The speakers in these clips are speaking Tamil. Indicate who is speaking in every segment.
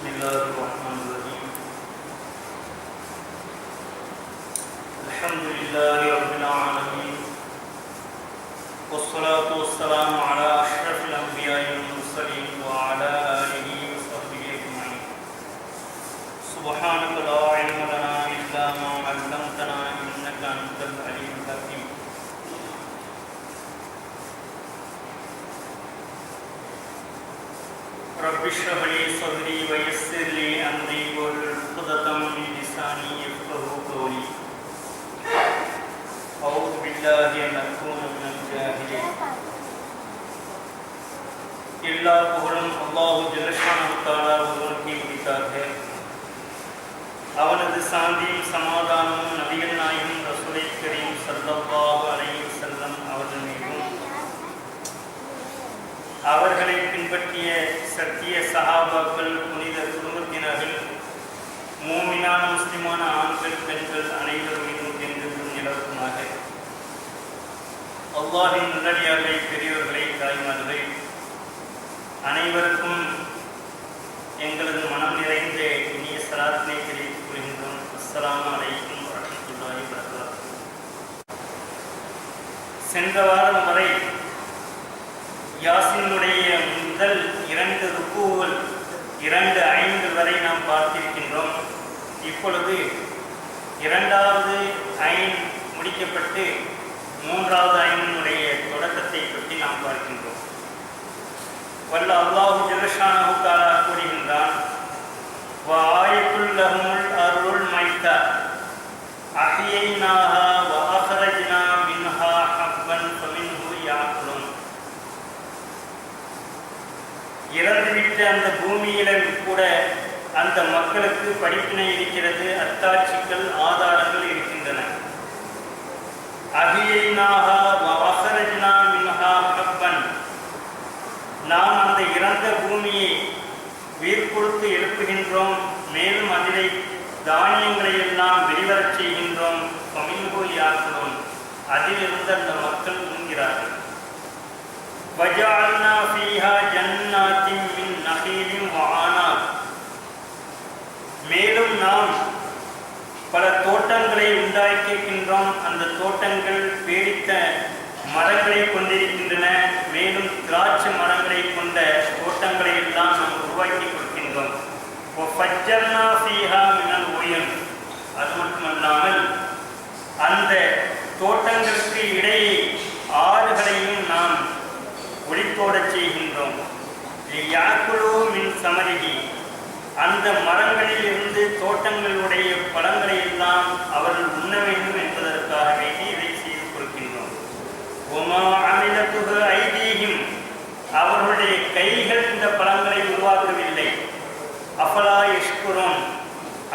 Speaker 1: بسم الله الرحمن الرحيم الحمد لله رب العالمين والصلاة والسلام على أشرف الأنبياء والمرسلين وعلى آله وصحبه أجمعين سبحانك لا علم لنا إلا ما علمتنا إنك أنت العليم الحكيم رب اشرح لي صدري ويسر لي أمري واحلل عقدة من لساني يفقهوا قولي أعوذ بالله أن أكون من الجاهلين எல்லா புகழும் அல்லாஹ் ஜல்லஷானஹு தஆலா ஒருவனுக்கே உரித்தாக. அவனது சாந்தியும் சமாதானமும் நபிகள் நாயகம் ரசூலை கரீம் ஸல்லல்லாஹு அலைஹி வஸல்லம் அவர்கள் மீதும் அவர்களை பின்பற்றிய சத்திய சஹாபாக்கள், புனித குடும்பத்தினர்கள், மூமினான முஸ்லிமான ஆண்கள் பெண்கள் அனைவரும் மீதும் என்றென்றும் நிலவுமாக. அல்லாஹ்வின் நல்லடியார்களை, பெரியோர்களை, தாய்மார்களை அனைவருக்கும் எங்களது மனம் நிறைந்த இனிய சலாத்தினை தெரிவித்துக் கொள்கின்றோம். அஸ்ஸலாமு அலைக்கும் வரஹ்மத்துல்லாஹி வபரகாத்துஹு. சென்ற வாரம் வரை யாசினுடைய முதல் 2 ருக்குகள் 2:5 வரை நாம் பார்த்திருக்கின்றோம். இப்பொழுது 2வது ஐன் முடிக்கப்பட்டு 3வது ஐனுடைய தொடக்கத்தை பற்றி நாம் பார்க்கின்றோம். வல்ல அல்லாஹ் ஜல்லஷானஹு தஆலா கூறுகின்றான், வ ஆயத்துல் லஹுல் அருள் மைத்தா அஹ்யைனாஹா வ அக்ரஜ்னா மின்ஹா ஹப்பன் ஃபமின்ஹு யாக்குலூன். இறந்துவிட்ட அந்த பூமியிலும் கூட அந்த மக்களுக்கு படிப்பினை இருக்கிறது, அத்தாட்சிகள், ஆதாரங்கள் இருக்கின்றன. அஹ்யைனாஹா வ அக்ரஜ்னா மின்ஹா ஹப்பன், நாம் அந்த இறந்த பூமியை உயிர் கொடுத்து எழுப்புகின்றோம், மேலும் அதிலே தானியங்களை எல்லாம் வெளிவரச் செய்கின்றோம். ஃபமின்ஹு யாக்குலூன், அதிலிருந்து அந்த மக்கள் உண்கிறார்கள். وَجَعَلْنَا فِيهَا جَنَّاتٍ مِّن نَخِيلٍ وَأَعْنَابٍ, மேலும் நாம் பல தோட்டங்களை உண்டாக்கியிருக்கின்றோம். அந்த தோட்டங்கள் பேரித்த மரங்களை கொண்டிருக்கின்றன. மேலும் திராட்சை மரங்களை கொண்ட தோட்டங்களை எல்லாம் நாம் உருவாக்கி கொடுக்கின்றோம். وَفَجَّرْنَا فِيهَا مِنَ الْعُيُونِ, அது மட்டுமல்லாமல் அந்த தோட்டங்களுக்கு இடையே ஆறுகளையும் நாம் ஒளித்தோடச் செய்கின்றோம். யாக்குலூ மின் சமரிஹி, அந்த மரங்களில் இருந்து தோட்டங்களுடைய பழங்களை எல்லாம் அவர்கள் உண்ண வேண்டும் என்பதற்காக வேண்டி இதை செய்து கொடுக்கின்றோம். ஒமா அமிலத்துஹு ஐதீஹிம், அவர்களுடைய கைகள் இந்த பழங்களை உருவாக்கவில்லை. அஃபலா யஷ்குரூன்,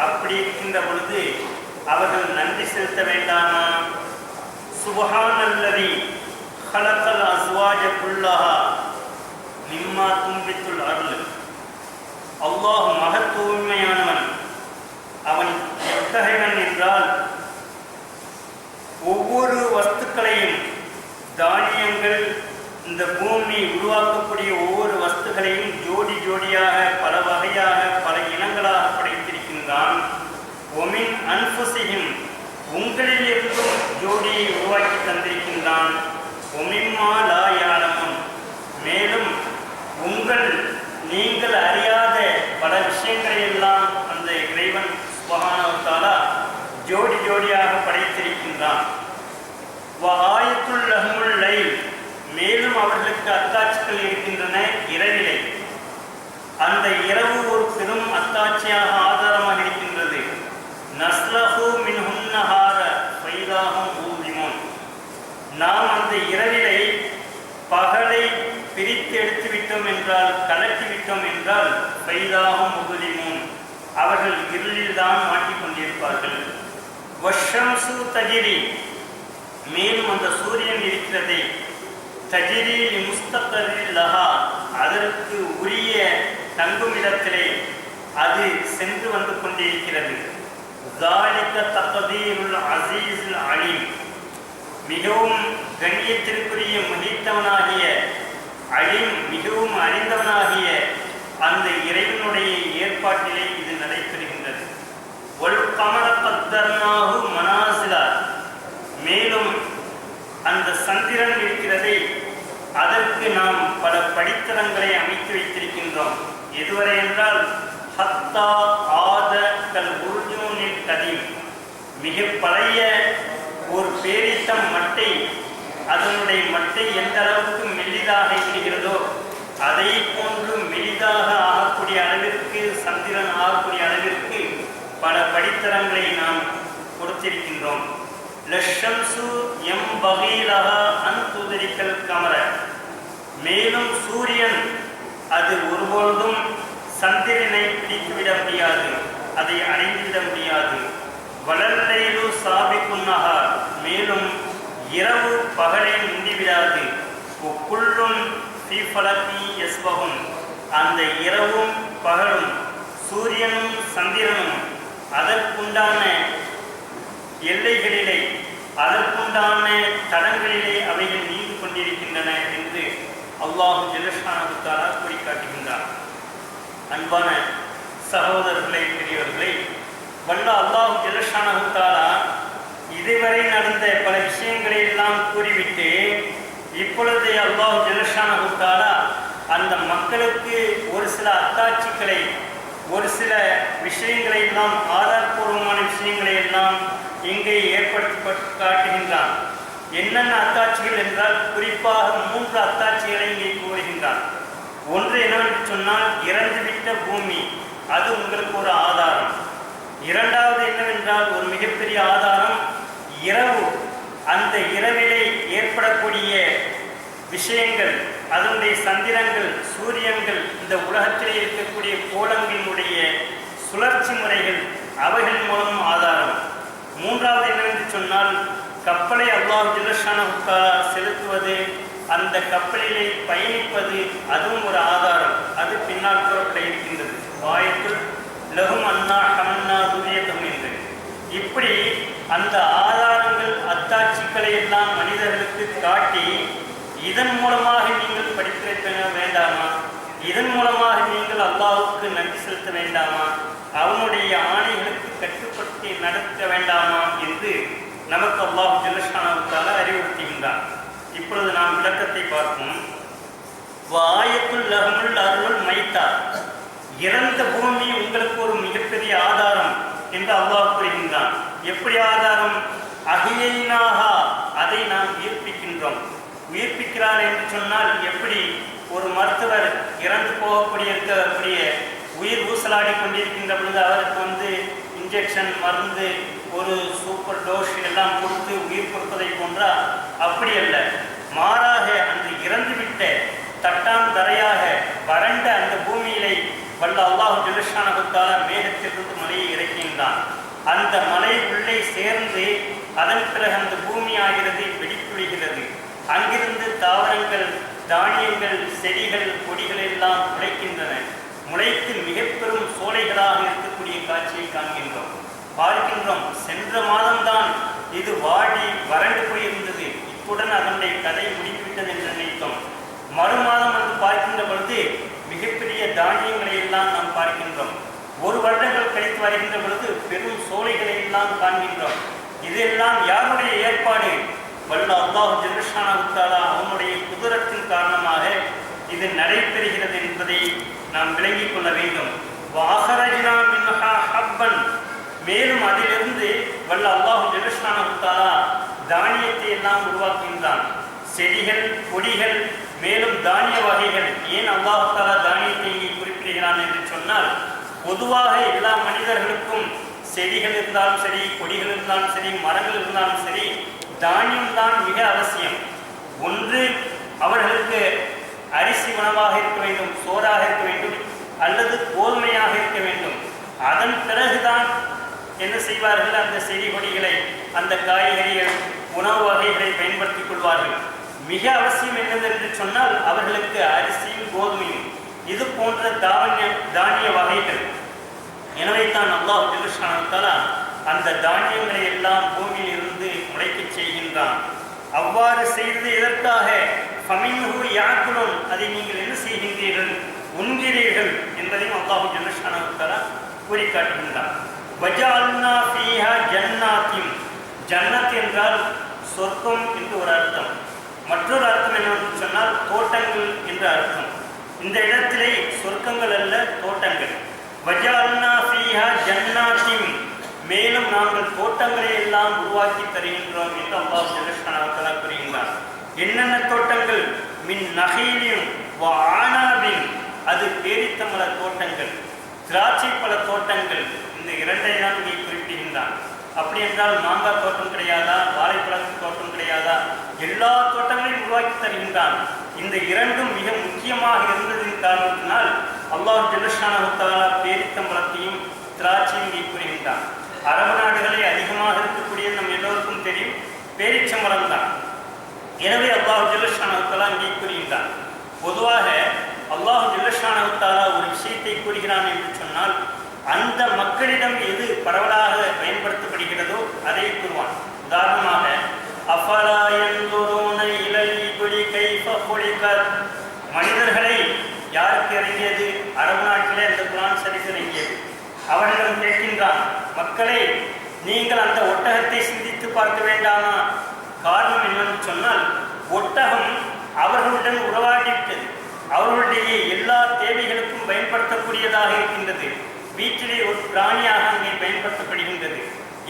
Speaker 1: அப்படி இருக்கின்ற பொழுது அவர்கள் நன்றி செலுத்த வேண்டாமா? சுப்ஹானல்லதி خلقل أزواج كلها مما تنبت الأرض, அல்லாஹ் மகத்துவமையானவன். அவன் எத்தகையவன் என்றால், ஒவ்வொரு வஸ்துக்களையும், தானியங்கள், இந்த பூமி உருவாக்கக்கூடிய ஒவ்வொரு வஸ்துக்களையும் ஜோடி ஜோடியாக, பல வகையாக, பல இனங்களாக படைத்திருக்கின்றான். ஒமின் அன்ஃபுஸிஹிம், உங்களில் இருந்தும் ஜோடியை உருவாக்கி தந்திருக்கின்றான். ஒமிம்மா லா யஅலமூன், மேலும் நீங்கள் அறியாத பல விஷயங்களை எல்லாம் அந்த இறைவன் சுப்ஹானஹு வ தஆலா ஜோடி ஜோடியாக படைத்திருக்கின்றான். வ ஆயத்துல் லஹுல் லைல், மேலும் அவர்களுக்கு அத்தாட்சிகள் இருக்கின்றன இரவிலே. அந்த இரவு ஒரு பெரும் அத்தாட்சியாக, ஆதாரமாக இருக்கின்றது. நஸ்லஹு மின்ஹுன் நஹார ஃபைதாஹும் ஊலிமூன், நாம் அந்த இரவிலை பகலை பிரித்து எடுத்து விட்டோம் என்றால், கலட்டி விட்டோம் என்றால், ஃபைதாஹும் முஸ்லிமூன், அவர்கள் இருளில் தான் மாட்டிக்கொண்டிருப்பார்கள். வஷம்சு தஜிரி, மேலும் அந்த சூரியன் இருக்கிறதே, தஜிரி முஸ்தகரில் லஹா, அதற்கு உரிய தங்குமிடத்திலே அது சென்று வந்து கொண்டிருக்கிறது. ذَلِكَ تَقْدِيرُ الْعَزِيزِ الْعَلِيمِ, மிகவும் கண்ணியத்திற்குரிய மகிழ்த்தவனாகிய அலிம், மிகவும் அறிந்தவனாகிய அந்த இறைவனுடைய ஏற்பாடு ஏற்பாட்டிலே இது நடைபெறுகின்றது. ஒல் கமர கத்தர்னாஹு மனாசிலா, மேலும் அந்த சந்திரன் இருக்கிறதை அதற்கு நாம் பல படித்தரங்களை அமைத்து வைத்திருக்கின்றோம். எதுவரை என்றால் ஹத்தா ஆத கல் உர்ஜூனின் கதீம், மிக பழைய ஒரு பேரித்தம் மட்டை, அதனுடைய மட்டை எந்த அளவுக்கு மெலிதாக இருக்கிறதோ அதை போன்று மெலிதாக ஆகக்கூடிய அளவிற்கு, சந்திரன் ஆகக்கூடிய அளவிற்கு பல படித்தரங்களை நாம் கொடுத்திருக்கின்றோம். லஷம்சு எம் பகீலஹா அன் துதரிக்கல் கமர, மேலும் சூரியன் அது ஒருபொழுதும் சந்திரனை பிடித்துவிட முடியாது, அதை அடைந்துவிட முடியாது. வளர்லையிலு சாபிக்குன்னஹார், மேலும் இரவு பகலை முந்திவிடாது. குள்ளும் ஃபீஃபலகி யஸ்பஹுன், அந்த இரவும் பகலும் சூரியனும் சந்திரனும் அதற்குண்டான எல்லைகளிலே, அதற்குண்டான தடங்களிலே அவைகள் நீண்டு கொண்டிருக்கின்றன என்று அல்லாஹு ஜல்லஷானஹு தஆலா கூறி காட்டுகின்றார். அன்பான சகோதரர்களே, பெரியவர்களே, வல்ல அல்லாஹு ஜல்லஷானஹு தஆலா இதுவரை நடந்த பல விஷயங்களை எல்லாம் கூறிவிட்டு இப்பொழுது அல்லாஹு ஜல்லஷானஹு தஆலா அந்த மக்களுக்கு ஒரு சில அத்தாட்சிகளை, ஒரு சில விஷயங்களை எல்லாம், ஆதாரபூர்வமான விஷயங்களை எல்லாம் இங்கே ஏற்படுத்தி காட்டுகின்றான். என்னென்ன அத்தாட்சிகள் என்றால் குறிப்பாக 3 அத்தாட்சிகளை இங்கே கூறுகின்றான். ஒன்று என்னவென்று சொன்னால் இறந்துவிட்ட பூமி, அது உங்களுக்கு ஒரு ஆதாரம். இரண்டாவது என்னவென்றால் ஒரு மிகப்பெரிய ஆதாரம் இரவு, அந்த இரவிலே ஏற்படக்கூடிய விஷயங்கள், அதனுடைய சந்திரங்கள், சூரியன்கள், இந்த உலகத்திலே இருக்கக்கூடிய கோலங்களினுடைய சுழற்சி முறைகள், அவைகள் மூலம் ஆதாரம். மூன்றாவது என்னவென்று சொன்னால் கப்பலை அல்லாஹ் ஜல்லஷானஹு தஆலா செலுத்துவது, அந்த கப்பலிலே பயணிப்பது, அதுவும் ஒரு ஆதாரம். அது பின்னால் கூறப்பட இருக்கின்றது. ஆயத்துல் லஹும் அன்னா ஹமன்னா துரியதம் என்று. இப்படி அந்த ஆதாரங்கள், அத்தாட்சிகளை எல்லாம் மனிதர்களுக்கு காட்டி, இதன் மூலமாக நீங்கள் படித்திருக்க வேண்டாமா, இதன் மூலமாக நீங்கள் அல்லாஹ்வுக்கு நன்றி செலுத்த வேண்டாமா, அவனுடைய ஆணைகளுக்கு கட்டுப்பட்டு நடத்த வேண்டாமா என்று நமக்கு அல்லாஹ் ஜல்லஷானஹு தஆலா அறிவுறுத்துகின்றான். இப்பொழுது நாம் விளக்கத்தை பார்ப்போம். வாயத்துல் லஹுல் அருள் மைத்தா, இறந்த பூமி உங்களுக்கு ஒரு மிகப்பெரிய ஆதாரம் என்று அல்லாஹ் கூறுகின்றான். எப்படி ஆதாரம்? அஹியைனாஹா, அதை நாம் உயிர்ப்பிக்கின்றோம். உயிர்ப்பிக்கிறார் என்று சொன்னால் எப்படி? ஒரு மருத்துவர் இறந்து இருக்கக்கூடிய உயிர் ஊசலாடி கொண்டிருக்கின்ற பொழுது அவருக்கு இன்ஜெக்ஷன், மருந்து, ஒரு சூப்பர் டோஸ் எல்லாம் கொடுத்து உயிர் கொடுப்பதை போன்றா? அப்படி அல்ல. மாறாக அந்த இறந்துவிட்ட தட்டான் தரையாக வறண்ட அந்த பூமியிலே வல்ல அல்லாஹ் ஜல்லஷானஹு தஆலா மேகத்திலிருந்து மலையை இறக்கின்றான். அந்த மலை உள்ளே சேர்ந்து அதன் பிறகு அந்த பூமி ஆகிறது, வெடிப்புழிகிறது. அங்கிருந்து தாவரங்கள், தானியங்கள், செடிகள், கொடிகள் எல்லாம் முளைக்கின்றன. முளைத்து மிக பெரும் சோலைகளாக இருக்கக்கூடிய காட்சியை காண்கின்றோம், பார்க்கின்றோம். சென்ற மாதம்தான் இது வாடி வறண்டு போயிருந்தது, இத்துடன் அதனுடைய கதை முடிந்துவிட்டது என்று நினைத்தோம். மறுமாதம் பார்க்கின்ற பொழுது மிகப்பெரிய தானியங்களை எல்லாம் நாம் பார்க்கின்றோம். 1 வருடங்கள் கழித்து வருகின்ற பொழுது பெரும் சோலைகளை எல்லாம் காண்கின்றோம். இதெல்லாம் யாருடைய ஏற்பாடு? வல்ல அல்லாஹ் ஜல்லஷானஹு தஆலா அவனுடைய குதிரத்தின் காரணமாக இது நடைபெறுகிறது என்பதை நாம் விளங்கிக் கொள்ள வேண்டும். வஅஹரஜ்னா மின்ஹா ஹப்பன், மேலும் அதிலிருந்து வல்ல அல்லாஹ் ஜல்லஷானஹு தஆலா தானியத்தை எல்லாம் உருவாக்குகின்றான். செடிகள், கொடிகள், மேலும் தானிய வகைகள். ஏன் அல்லாஹ் தஆலா தானியத்தை இங்கே குறிப்பிடுகிறான் என்று சொன்னால், பொதுவாக எல்லா மனிதர்களுக்கும் செடிகள் இருந்தாலும் சரி, கொடிகள் இருந்தாலும் சரி, மரங்கள் இருந்தாலும் சரி, தானியம் தான் மிக அவசியம். ஒன்று அவர்களுக்கு அரிசி உணவாக இருக்க வேண்டும், சோறாக இருக்க வேண்டும், அல்லது கோதுமையாக இருக்க வேண்டும். அதன் பிறகுதான் என்ன செய்வார்கள்? அந்த செடி கொடிகளை, அந்த காய்கறிகள், உணவு வகைகளை பயன்படுத்திக் கொள்வார்கள். மிக அவசியம் என்னவென்று சொன்னால் அவர்களுக்கு அரிசியும் கோதுமையும், இது போன்ற தானிய வகைகள். எனவே தான் அல்லாஹ் ஜல்லஷானஹு தஆலா அந்த தானியங்களை எல்லாம் பூமியில் இருந்து முளைக்கச் செய்கின்றான். அவ்வாறு செய்தது எதற்காக? ஃபமின்ஹு யாக்குலூன், அதை நீங்கள் என்ன செய்கின்றீர்கள்? உண்கிறீர்கள் என்பதையும் அல்லாஹ் ஜல்லஷானஹு தஆலா கூறி காட்டுகின்றான். வஜஅல்னா ஃபீஹா ஜன்னாத்தின், ஜன்னத் என்றால் சொர்க்கம் என்று ஒரு அர்த்தம். மற்றொரு அர்த்தம் என்னவென்று சொன்னால் தோட்டங்கள் என்ற அர்த்தம். இந்த இடத்திலே சொர்க்கங்கள் அல்ல, தோட்டங்கள். வஜஅல்னா ஃபீஹா ஜன்னாத்தின், மேலும் நாங்கள் தோட்டங்களை எல்லாம் உருவாக்கி தருகின்றோம் என்று அல்லாஹ் ஜல்லஷானஹு தஆலா கூறுகின்றார். என்னென்ன தோட்டங்கள்? மின் நஹீலின் வ ஆனாபின், அது பேரித்தமர தோட்டங்கள், திராட்சை பழ தோட்டங்கள். இந்த இரண்டை தான் இங்கே குறிப்பிடுகின்றான். அப்படி என்றால் மாங்காய் தோட்டம் கிடையாதா, வாழைப்பழ தோட்டம் கிடையாதா? எல்லா தோட்டங்களையும் உருவாக்கி தருகின்றான். இந்த இரண்டும் மிக முக்கியமாக இருந்ததின் காரணத்தினால் அல்லாஹ் ஜல்லஷானஹு தஆலா பேரித்தம்பழத்தையும் திராட்சையும் இங்கே கூறுகின்றான். அரபு நாடுகளே அதிகமாக இருக்கக்கூடிய நம் எல்லோருக்கும் தெரியும், பேரிச்சம்பழம் தான். எனவே அல்லாஹ் ஜல்லஷானஹு தஆலா இங்கே கூறுகின்றான். பொதுவாக அல்லாஹ் ஜல்லஷானஹு தஆலா ஒரு விஷயத்தை கூறுகிறான் என்று சொன்னால் அந்த மக்களிடம் எது பரவலாக பயன்படுத்தப்படுகிறதோ அதை கூறுவான். உதாரணமாக அஃபலா யன்துரூன இலல் இப்லி கைஃப குலிகத், மனிதர்களை யாருக்கு இறங்கியது? அரபு நாட்டிலே அந்த குர்ஆன் ஷரீஃப் இறங்கியது. அவர்களிடம் கேட்கின்றான், மக்களே நீங்கள் அந்த ஒட்டகத்தை சிந்தித்து பார்க்க வேண்டாமா? காரணம் என்னவென்று சொன்னால் ஒட்டகம் அவர்களுடன் உறவாடிவிட்டது. அவர்களுடைய எல்லா தேவைகளுக்கும் பயன்படுத்தக்கூடியதாக இருக்கின்றது. வீட்டிலே ஒரு பிராணியாக அங்கே பயன்படுத்தப்படுகின்றது.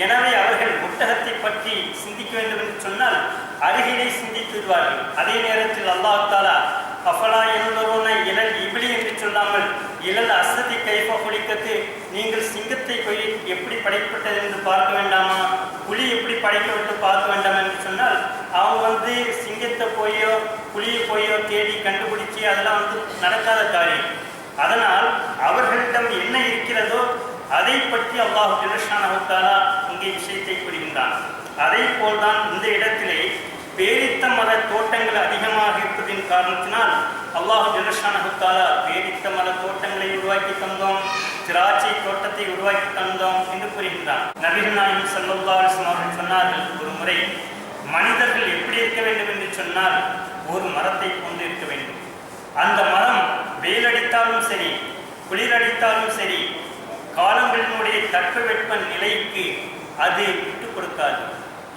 Speaker 1: எனவே அவர்கள் ஒட்டகத்தை பற்றி சிந்திக்க வேண்டும் என்று சொன்னால் அருகிலே சிந்தித்துவார்கள். அதே நேரத்தில் அல்லாஹ் தஆலா அஃபலா யன்துரூன இலல் இப்லி என்று சொல்லாமல் இலல் அஸ்தி கைஃப குலிகத், நீங்கள் சிங்கத்தை போய் எப்படி படைக்கப்பட்டது என்று பார்க்க வேண்டாமா, புலி எப்படி படைக்கப்பட்டு பார்க்க வேண்டாம் என்று சொன்னால் அவங்க சிங்கத்தை போயோ புலியை போயோ தேடி கண்டுபிடிச்சி அதெல்லாம் நடக்காத காரியம். அதனால் அவர்களிடம் என்ன இருக்கிறதோ அதை பற்றி அல்லாஹ் ஜல்லஷானஹு தஆலா இங்கே விஷயத்தை கூறுகின்றான். அதை போல்தான் இந்த இடத்திலே பேரித்த மர தோட்டங்கள் அதிகமாக இருப்பதின் காரணத்தினால் அல்லாஹ் ஜல்லஷானஹு தஆலா பேரித்த மர தோட்டங்களை உருவாக்கி தந்தோம், திராட்சை தோட்டத்தை உருவாக்கி தந்தோம் என்று கூறுகின்றான். நபிகள் நாயகம் ஸல்லல்லாஹு அலைஹி வஸல்லம் அவர்கள் சொன்னார்கள், ஒரு முறை மனிதர்கள் எப்படி இருக்க வேண்டும் என்று சொன்னால் ஒரு மரத்தை கொண்டு இருக்க வேண்டும். அந்த மரம் வெயிலடித்தாலும் சரி, குளிரடித்தாலும் சரி, காலங்களினுடைய தட்பவெட்ப நிலைக்கு அது விட்டு கொடுக்காது.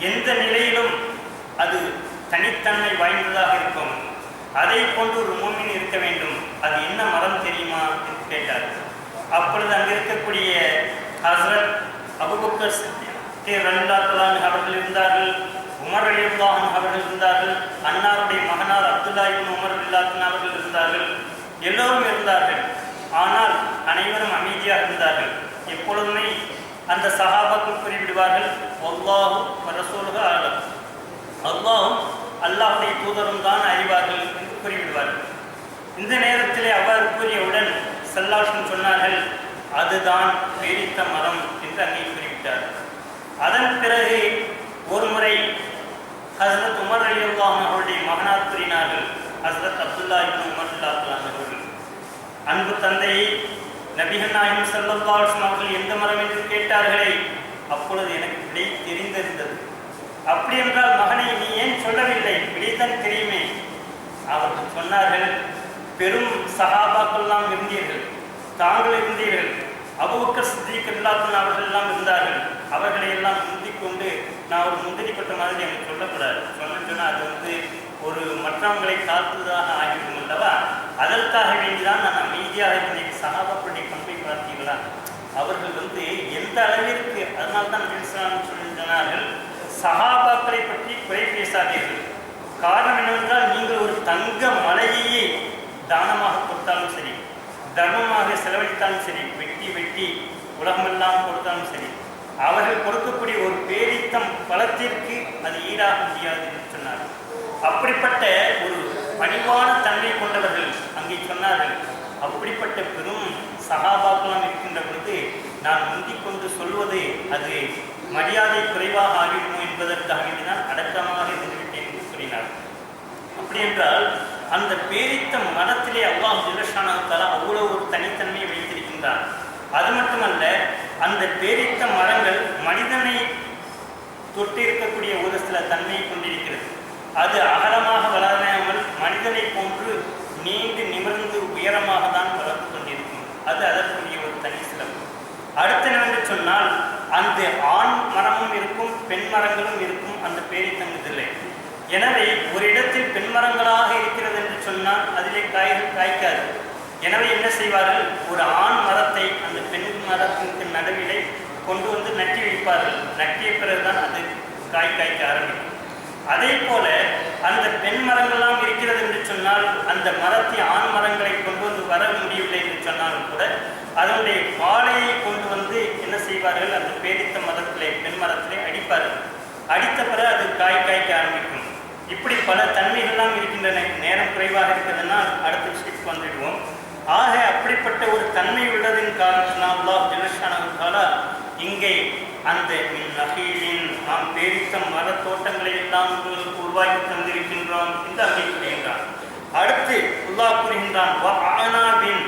Speaker 1: எந்த நிலையிலும் அது தனித்தன்மை வாய்ந்ததாக இருக்கும். அதை போன்று ஒரு மூமின் இருக்க வேண்டும். அது என்ன மரம் தெரியுமா என்று கேட்டார். அப்பொழுது அங்கு இருக்கக்கூடிய ஹஸ்ரத் அபூபக்கர் சித்திக் ரலியல்லாஹு அன்ஹு அவர்கள் இருந்தார்கள், உமர் ரலியல்லாஹு அன்ஹு அவர்கள் இருந்தார்கள், அன்னாருடைய மகனார் அப்துல்லா இப்னு உமர் ரலியல்லாஹு அன்ஹு அவர்கள் இருந்தார்கள். எல்லோரும் இருந்தார்கள். ஆனால் அனைவரும் அமைதியாக இருந்தார்கள். எப்பொழுதுமே அந்த சஹாபாக்கள் குறிப்பிடுவார்கள், அல்லாஹு வ ரசூலுஹு அலம், அல்லாஹும் அல்லாஹுடைய தூதரும் தான் அறிவார்கள் என்று குறிப்பிடுவார்கள். இந்த நேரத்திலே அவ்வாறு கூறியவுடன் ஸல்லல்லாஹு சொன்னார்கள், அதுதான் பேரித்த மரம் என்று அங்கே குறிப்பிட்டார். அதன் பிறகு ஒரு முறை ஹஸ்ரத் உமர் ரலியல்லாஹு அன்ஹு அவருடைய மகனார் கூறினார்கள், ஹஸ்ரத் அப்துல்லா இப்னு உமர் ரலியல்லாஹு அன்ஹு அவர்கள், அன்பு தந்தையை நபிகள் நாயகம் ஸல்லல்லாஹு அலைஹி வஸல்லம் அவர்கள் எந்த மரம் என்று கேட்டார்களே, அப்பொழுது எனக்கு விடை தெரிந்திருந்தது. அப்படி என்றால் மகனை நீ ஏன் சொல்லவில்லை? விடைதான் தெரியுமே. அவர்கள் சொன்னார்கள், பெரும் சஹாபாக்கள்லாம் இருந்தீர்கள், தாங்கள் இருந்தீர்கள், அபூபக்கர் சித்திக் ரலியல்லாஹு அன்ஹு அவர்கள் எல்லாம் இருந்தார்கள். அவர்களை எல்லாம் முந்திக் கொண்டு நான் ஒரு முந்திரிப்பட்ட மாதிரி எனக்கு சொல்லக்கூடாது. சொன்னால் அது ஒரு மற்றவங்களை தாக்குவதாக ஆகிவிடும் அல்லவா? அதற்காக வேண்டிதான் நான் அமைதியாக இருந்தேன். சஹாபாக்களுடைய பண்பை பார்த்தீர்களா? அவர்கள் எந்த அளவிற்கு, அதனால்தான் சொன்னார்கள், சஹாபாக்களை பற்றி குறை பேசாதீர்கள். காரணம் என்னவென்றால் நீங்கள் ஒரு தங்க மலையையே தானமாக கொடுத்தாலும் சரி, தர்மமாக செலவழித்தாலும் சரி, வெட்டி வெட்டி உலகமெல்லாம் கொடுத்தாலும் சரி, அவர்கள் கொடுக்கக்கூடிய ஒரு பேரித்தம் பலத்திற்கு அது ஈடாக முடியாது என்று சொன்னார்கள். அப்படிப்பட்ட ஒரு பணிவான தன்மை கொண்டவர்கள் அங்கே சொன்னார்கள். அப்படிப்பட்ட பெரும் சஹாபாக்கெல்லாம் இருக்கின்ற பொழுது நான் முந்திக் கொண்டு சொல்வது அது மரியாதை குறைவாக ஆகிவிடுமோ என்பதற்காக வேண்டிதான் அடக்கமாக இருந்துவிட்டேன் என்று கூறினார். அப்படி என்றால் அந்த பேரித்த மரத்திலே அல்லாஹ் ஜல்லஷானஹு தஆலா அவ்வளவு ஒரு தனித்தன்மையை வைத்திருக்கின்றார். அது மட்டுமல்ல, அந்த பேரித்த மரங்கள் மனிதனை தொட்டு இருக்கக்கூடிய ஒரு சில தன்மையை கொண்டிருக்கிறது. அது அகலமாக வளராமல் மனிதனை போன்று நீண்டு நிமிர்ந்து உயரமாக தான் வளர்ந்து கொண்டிருக்கும். அது அதற்குரிய ஒரு தனி சிறப்பு. சொன்னால் அந்த ஆண் மரமும் இருக்கும், பெண் மரங்களும் இருக்கும் அந்த பேரித்தங்கத்திலே. எனவே ஒரு இடத்தில் பெண் மரங்களாக இருக்கிறது என்று சொன்னால் அதிலே காய்கள் காய்க்காது. எனவே என்ன செய்வார்கள், ஒரு ஆண் மரத்தை அந்த பெண் மரத்திற்கு நடுவிலே கொண்டு வந்து நட்டி வைப்பார்கள். நட்டிய பிறகுதான் அது காய்க்க ஆரம்பிக்கும். அதே போல அந்த பெண் மரங்கள்லாம் இருக்கிறது என்று சொன்னால் அந்த மரத்தை ஆண் மரங்களை கொண்டு வந்து வர முடியவில்லை என்று சொன்னாலும் கூட அதனுடைய பாலையை கொண்டு வந்து என்ன செய்வார்கள், அந்த பேரித்த மரத்திலே பெண் மரத்திலே அடிப்பார்கள். அடித்த பிறகு அது காய்க்க ஆரம்பிக்கும். இப்படி பல தன்மைகள்லாம் இருக்கின்றன. நேரம் குறைவாக இருக்கிறதுனால் அடுத்த விஷயத்துக்கு வந்துடுவோம். ஆக அப்படிப்பட்ட ஒரு தன்மை உள்ளதின் காரணத்தினால் அல்லாஹ் ஜல்லஷானஹு தஆலா இங்கே அந்த நஹீலின் நாம் பேரித்த மர தோட்டங்களை எல்லாம் உங்களுக்கு உருவாக்கி தந்திருக்கின்றோம் என்று அங்கே கூறுகின்றான். அடுத்து அல்லாஹ் கூறுகின்றான் ஆனாபின்.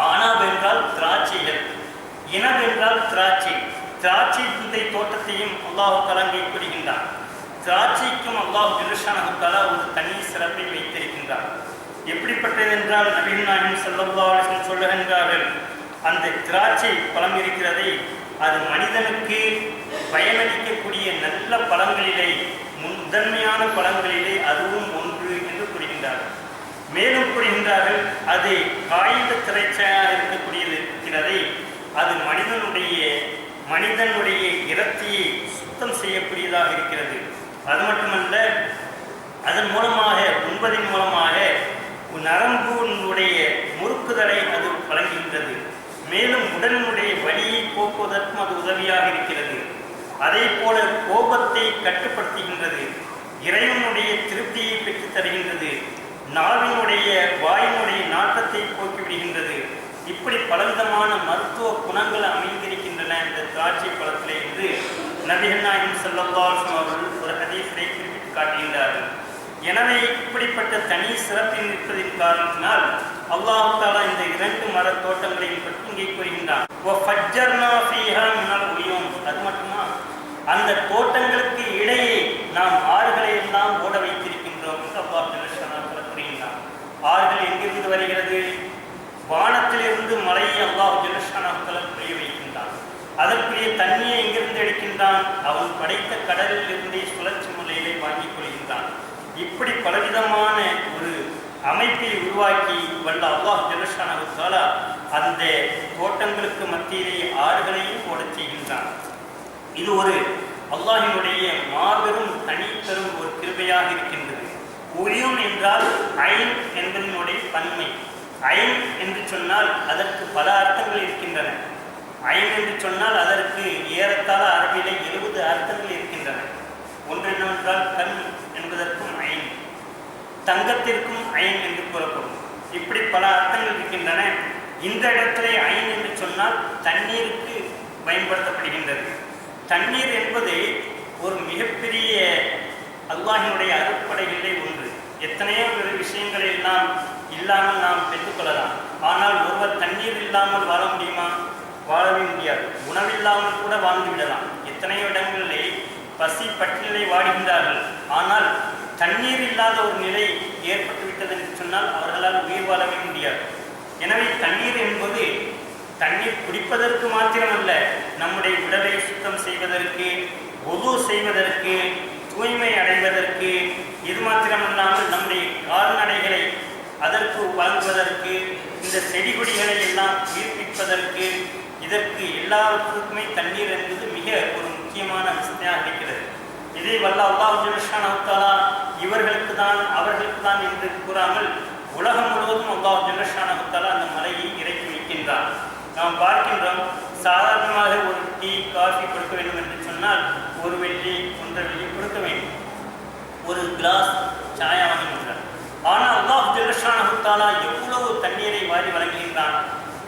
Speaker 1: ஆனாப் என்றால் திராட்சைகள், இனப் என்றால் திராட்சை. திராட்சை இந்த தோட்டத்தையும் அல்லாஹ் தஆலா அங்கே கூறுகின்றான். திராட்சைக்கும் அல்லாஹ் ஜல்லஷானஹு தஆலா ஒரு தனி சிறப்பை வைத்திருக்கின்றார். எப்படிப்பட்டது என்றால் நபிகள் நாயகம் ஸல்லல்லாஹு அலைஹி வஸல்லம் சொல்லுகின்றார்கள், அந்த திராட்சை பழம் இருக்கிறதை அது மனிதனுக்கு பயனளிக்கக்கூடிய நல்ல பழங்களிலே முதன்மையான பழங்களிலே அதுவும் ஒன்று என்று கூறுகின்றார்கள். மேலும் கூறுகின்றார்கள், அது காய்ந்த திராட்சையாக இருக்கக்கூடியது இருக்கிறதை அது மனிதனுடைய இரத்தியை சுத்தம் செய்யக்கூடியதாக இருக்கிறது. அது மட்டுமல்ல, அதன் மூலமாக உண்பதின் மூலமாக நரம்புடைய முறுக்குதலை அது வழங்குகின்றது. மேலும் உடலினுடைய வலியை போக்குவதற்கும் அது உதவியாக இருக்கிறது. அதே போல கோபத்தை கட்டுப்படுத்துகின்றது, இறைவனுடைய திருப்தியை பெற்றுத் தருகின்றது, வாயினுடைய நாட்டத்தை போக்கிவிடுகின்றது. இப்படி பலவிதமான மருத்துவ குணங்கள் அமைந்திருக்கின்றன இந்த திராட்சை பழத்திலே என்று நபிகள் நாயகம் ஸல்லல்லாஹு அலைஹி வஸல்லம் அவர்கள் ஒரு ஹதீஸிலே குறிப்பிட்டு காட்டுகின்றார்கள். எனவே இப்படிப்பட்ட தனி சிறப்பில் இருப்பதின் காரணத்தினால் அல்லாஹ் தஆலா இந்த இரண்டு மர தோட்டங்களையும் பற்றி இங்கே கூறுகின்றான். அது மட்டுமா, அந்த தோட்டங்களுக்கு இடையே நாம் ஆறுகளை எல்லாம் ஓட வைத்திருக்கின்றோம் என்று அல்லாஹ் ஜல்லஷானஹு கூறுகின்றான். ஆறுகள் எங்கிருந்து வருகிறது? வானத்திலிருந்து மலையை அல்லாஹ் ஜல்லஷானஹு பொழிய வைக்கின்றான். அதற்குரிய தண்ணியை எங்கிருந்து எடுக்கின்றான்? அவன் படைத்த கடலில் இருந்தே சுழற்சி முறையிலே வாங்கிக் கொள்கின்றான். இப்படி பலவிதமான ஒரு அமைப்பை உருவாக்கி வல்ல அல்லாஹ் ஜல்லஷானஹு தஆலா அந்த தோட்டங்களுக்கு மத்தியிலே ஆறுகளையும் ஓடச் செய்கின்றான். இது ஒரு அல்லாஹினுடைய மாபெரும் தனிப்பெரும் ஒரு கிருபையாக இருக்கின்றது. உயூன் என்றால் ஐன் என்பதனுடைய பன்மை. ஐன் என்று சொன்னால் அதற்கு பல அர்த்தங்கள் இருக்கின்றன. ஐன் என்று சொன்னால் அதற்கு ஏறத்தாழ அரபிலே 70 அர்த்தங்கள் இருக்கின்றன. ஒன்று என்னவென்றால் கண் என்பதற்கும் ஐன், தங்கத்திற்கும் ஐன் என்று கூறப்படும். இப்படி பல அர்த்தங்கள் இருக்கின்றன. இந்த இடத்திலே ஐன் என்று சொன்னால் தண்ணீருக்கு பயன்படுத்தப்படுகின்றது. தண்ணீர் என்பது ஒரு மிகப்பெரிய அல்லாஹினுடைய அருட்படைகளிலே ஒன்று. எத்தனையோ விஷயங்களை எல்லாம் இல்லாமல் நாம் பெற்றுக்கொள்ளலாம். ஆனால் ஒருவர் தண்ணீர் இல்லாமல் வாழ முடியுமா? வாழவே முடியாது. உணவில்லாமல் கூட வாழ்ந்து விடலாம். எத்தனையோ இடங்களிலே பசி பட்டினிலை வாடுகின்றார்கள். ஆனால் தண்ணீர் இல்லாத ஒரு நிலை ஏற்பட்டுவிட்டது என்று சொன்னால் அவர்களால் உயிர் வாழவே முடியாது. எனவே தண்ணீர் என்பது தண்ணீர் குடிப்பதற்கு மாத்திரமல்ல, நம்முடைய உடலை சுத்தம் செய்வதற்கு, ஒது செய்வதற்கு, தூய்மை அடைவதற்கு, இது மாத்திரமல்லாமல் நம்முடைய கால்நடைகளை அதற்கு வழங்குவதற்கு, இந்த செடி கொடிகளை எல்லாம் உயிர்ப்பிப்பதற்கு, இதற்கு எல்லாவற்றுக்குமே தண்ணீர் என்பது மிக ஒரு முக்கியமான விஷயமாக இருக்கிறது. இதை வல்ல அல்லாஹ் ஜல்லஷானஹு தஆலா இவர்களுக்கு தான் அவர்களுக்கு தான் என்று கூறாமல் உலகம் முழுவதும் அல்லாஹ் ஜல்லஷானஹு தஆலா அந்த மலையை இறக்கி வைக்கின்றார். நாம் பார்க்கின்றோம், சாதாரணமாக ஒரு டீ காஃபி கொடுக்க வேண்டும் என்று சொன்னால் 1 வெள்ளி 1.5 வெள்ளி கொடுக்க வேண்டும். ஒரு கிளாஸ் சாயா வாங்குகின்றார். ஆனால் அல்லாஹ் ஜல்லஷானஹு தஆலா எவ்வளவு தண்ணீரை வாரி வழங்குகின்றான்.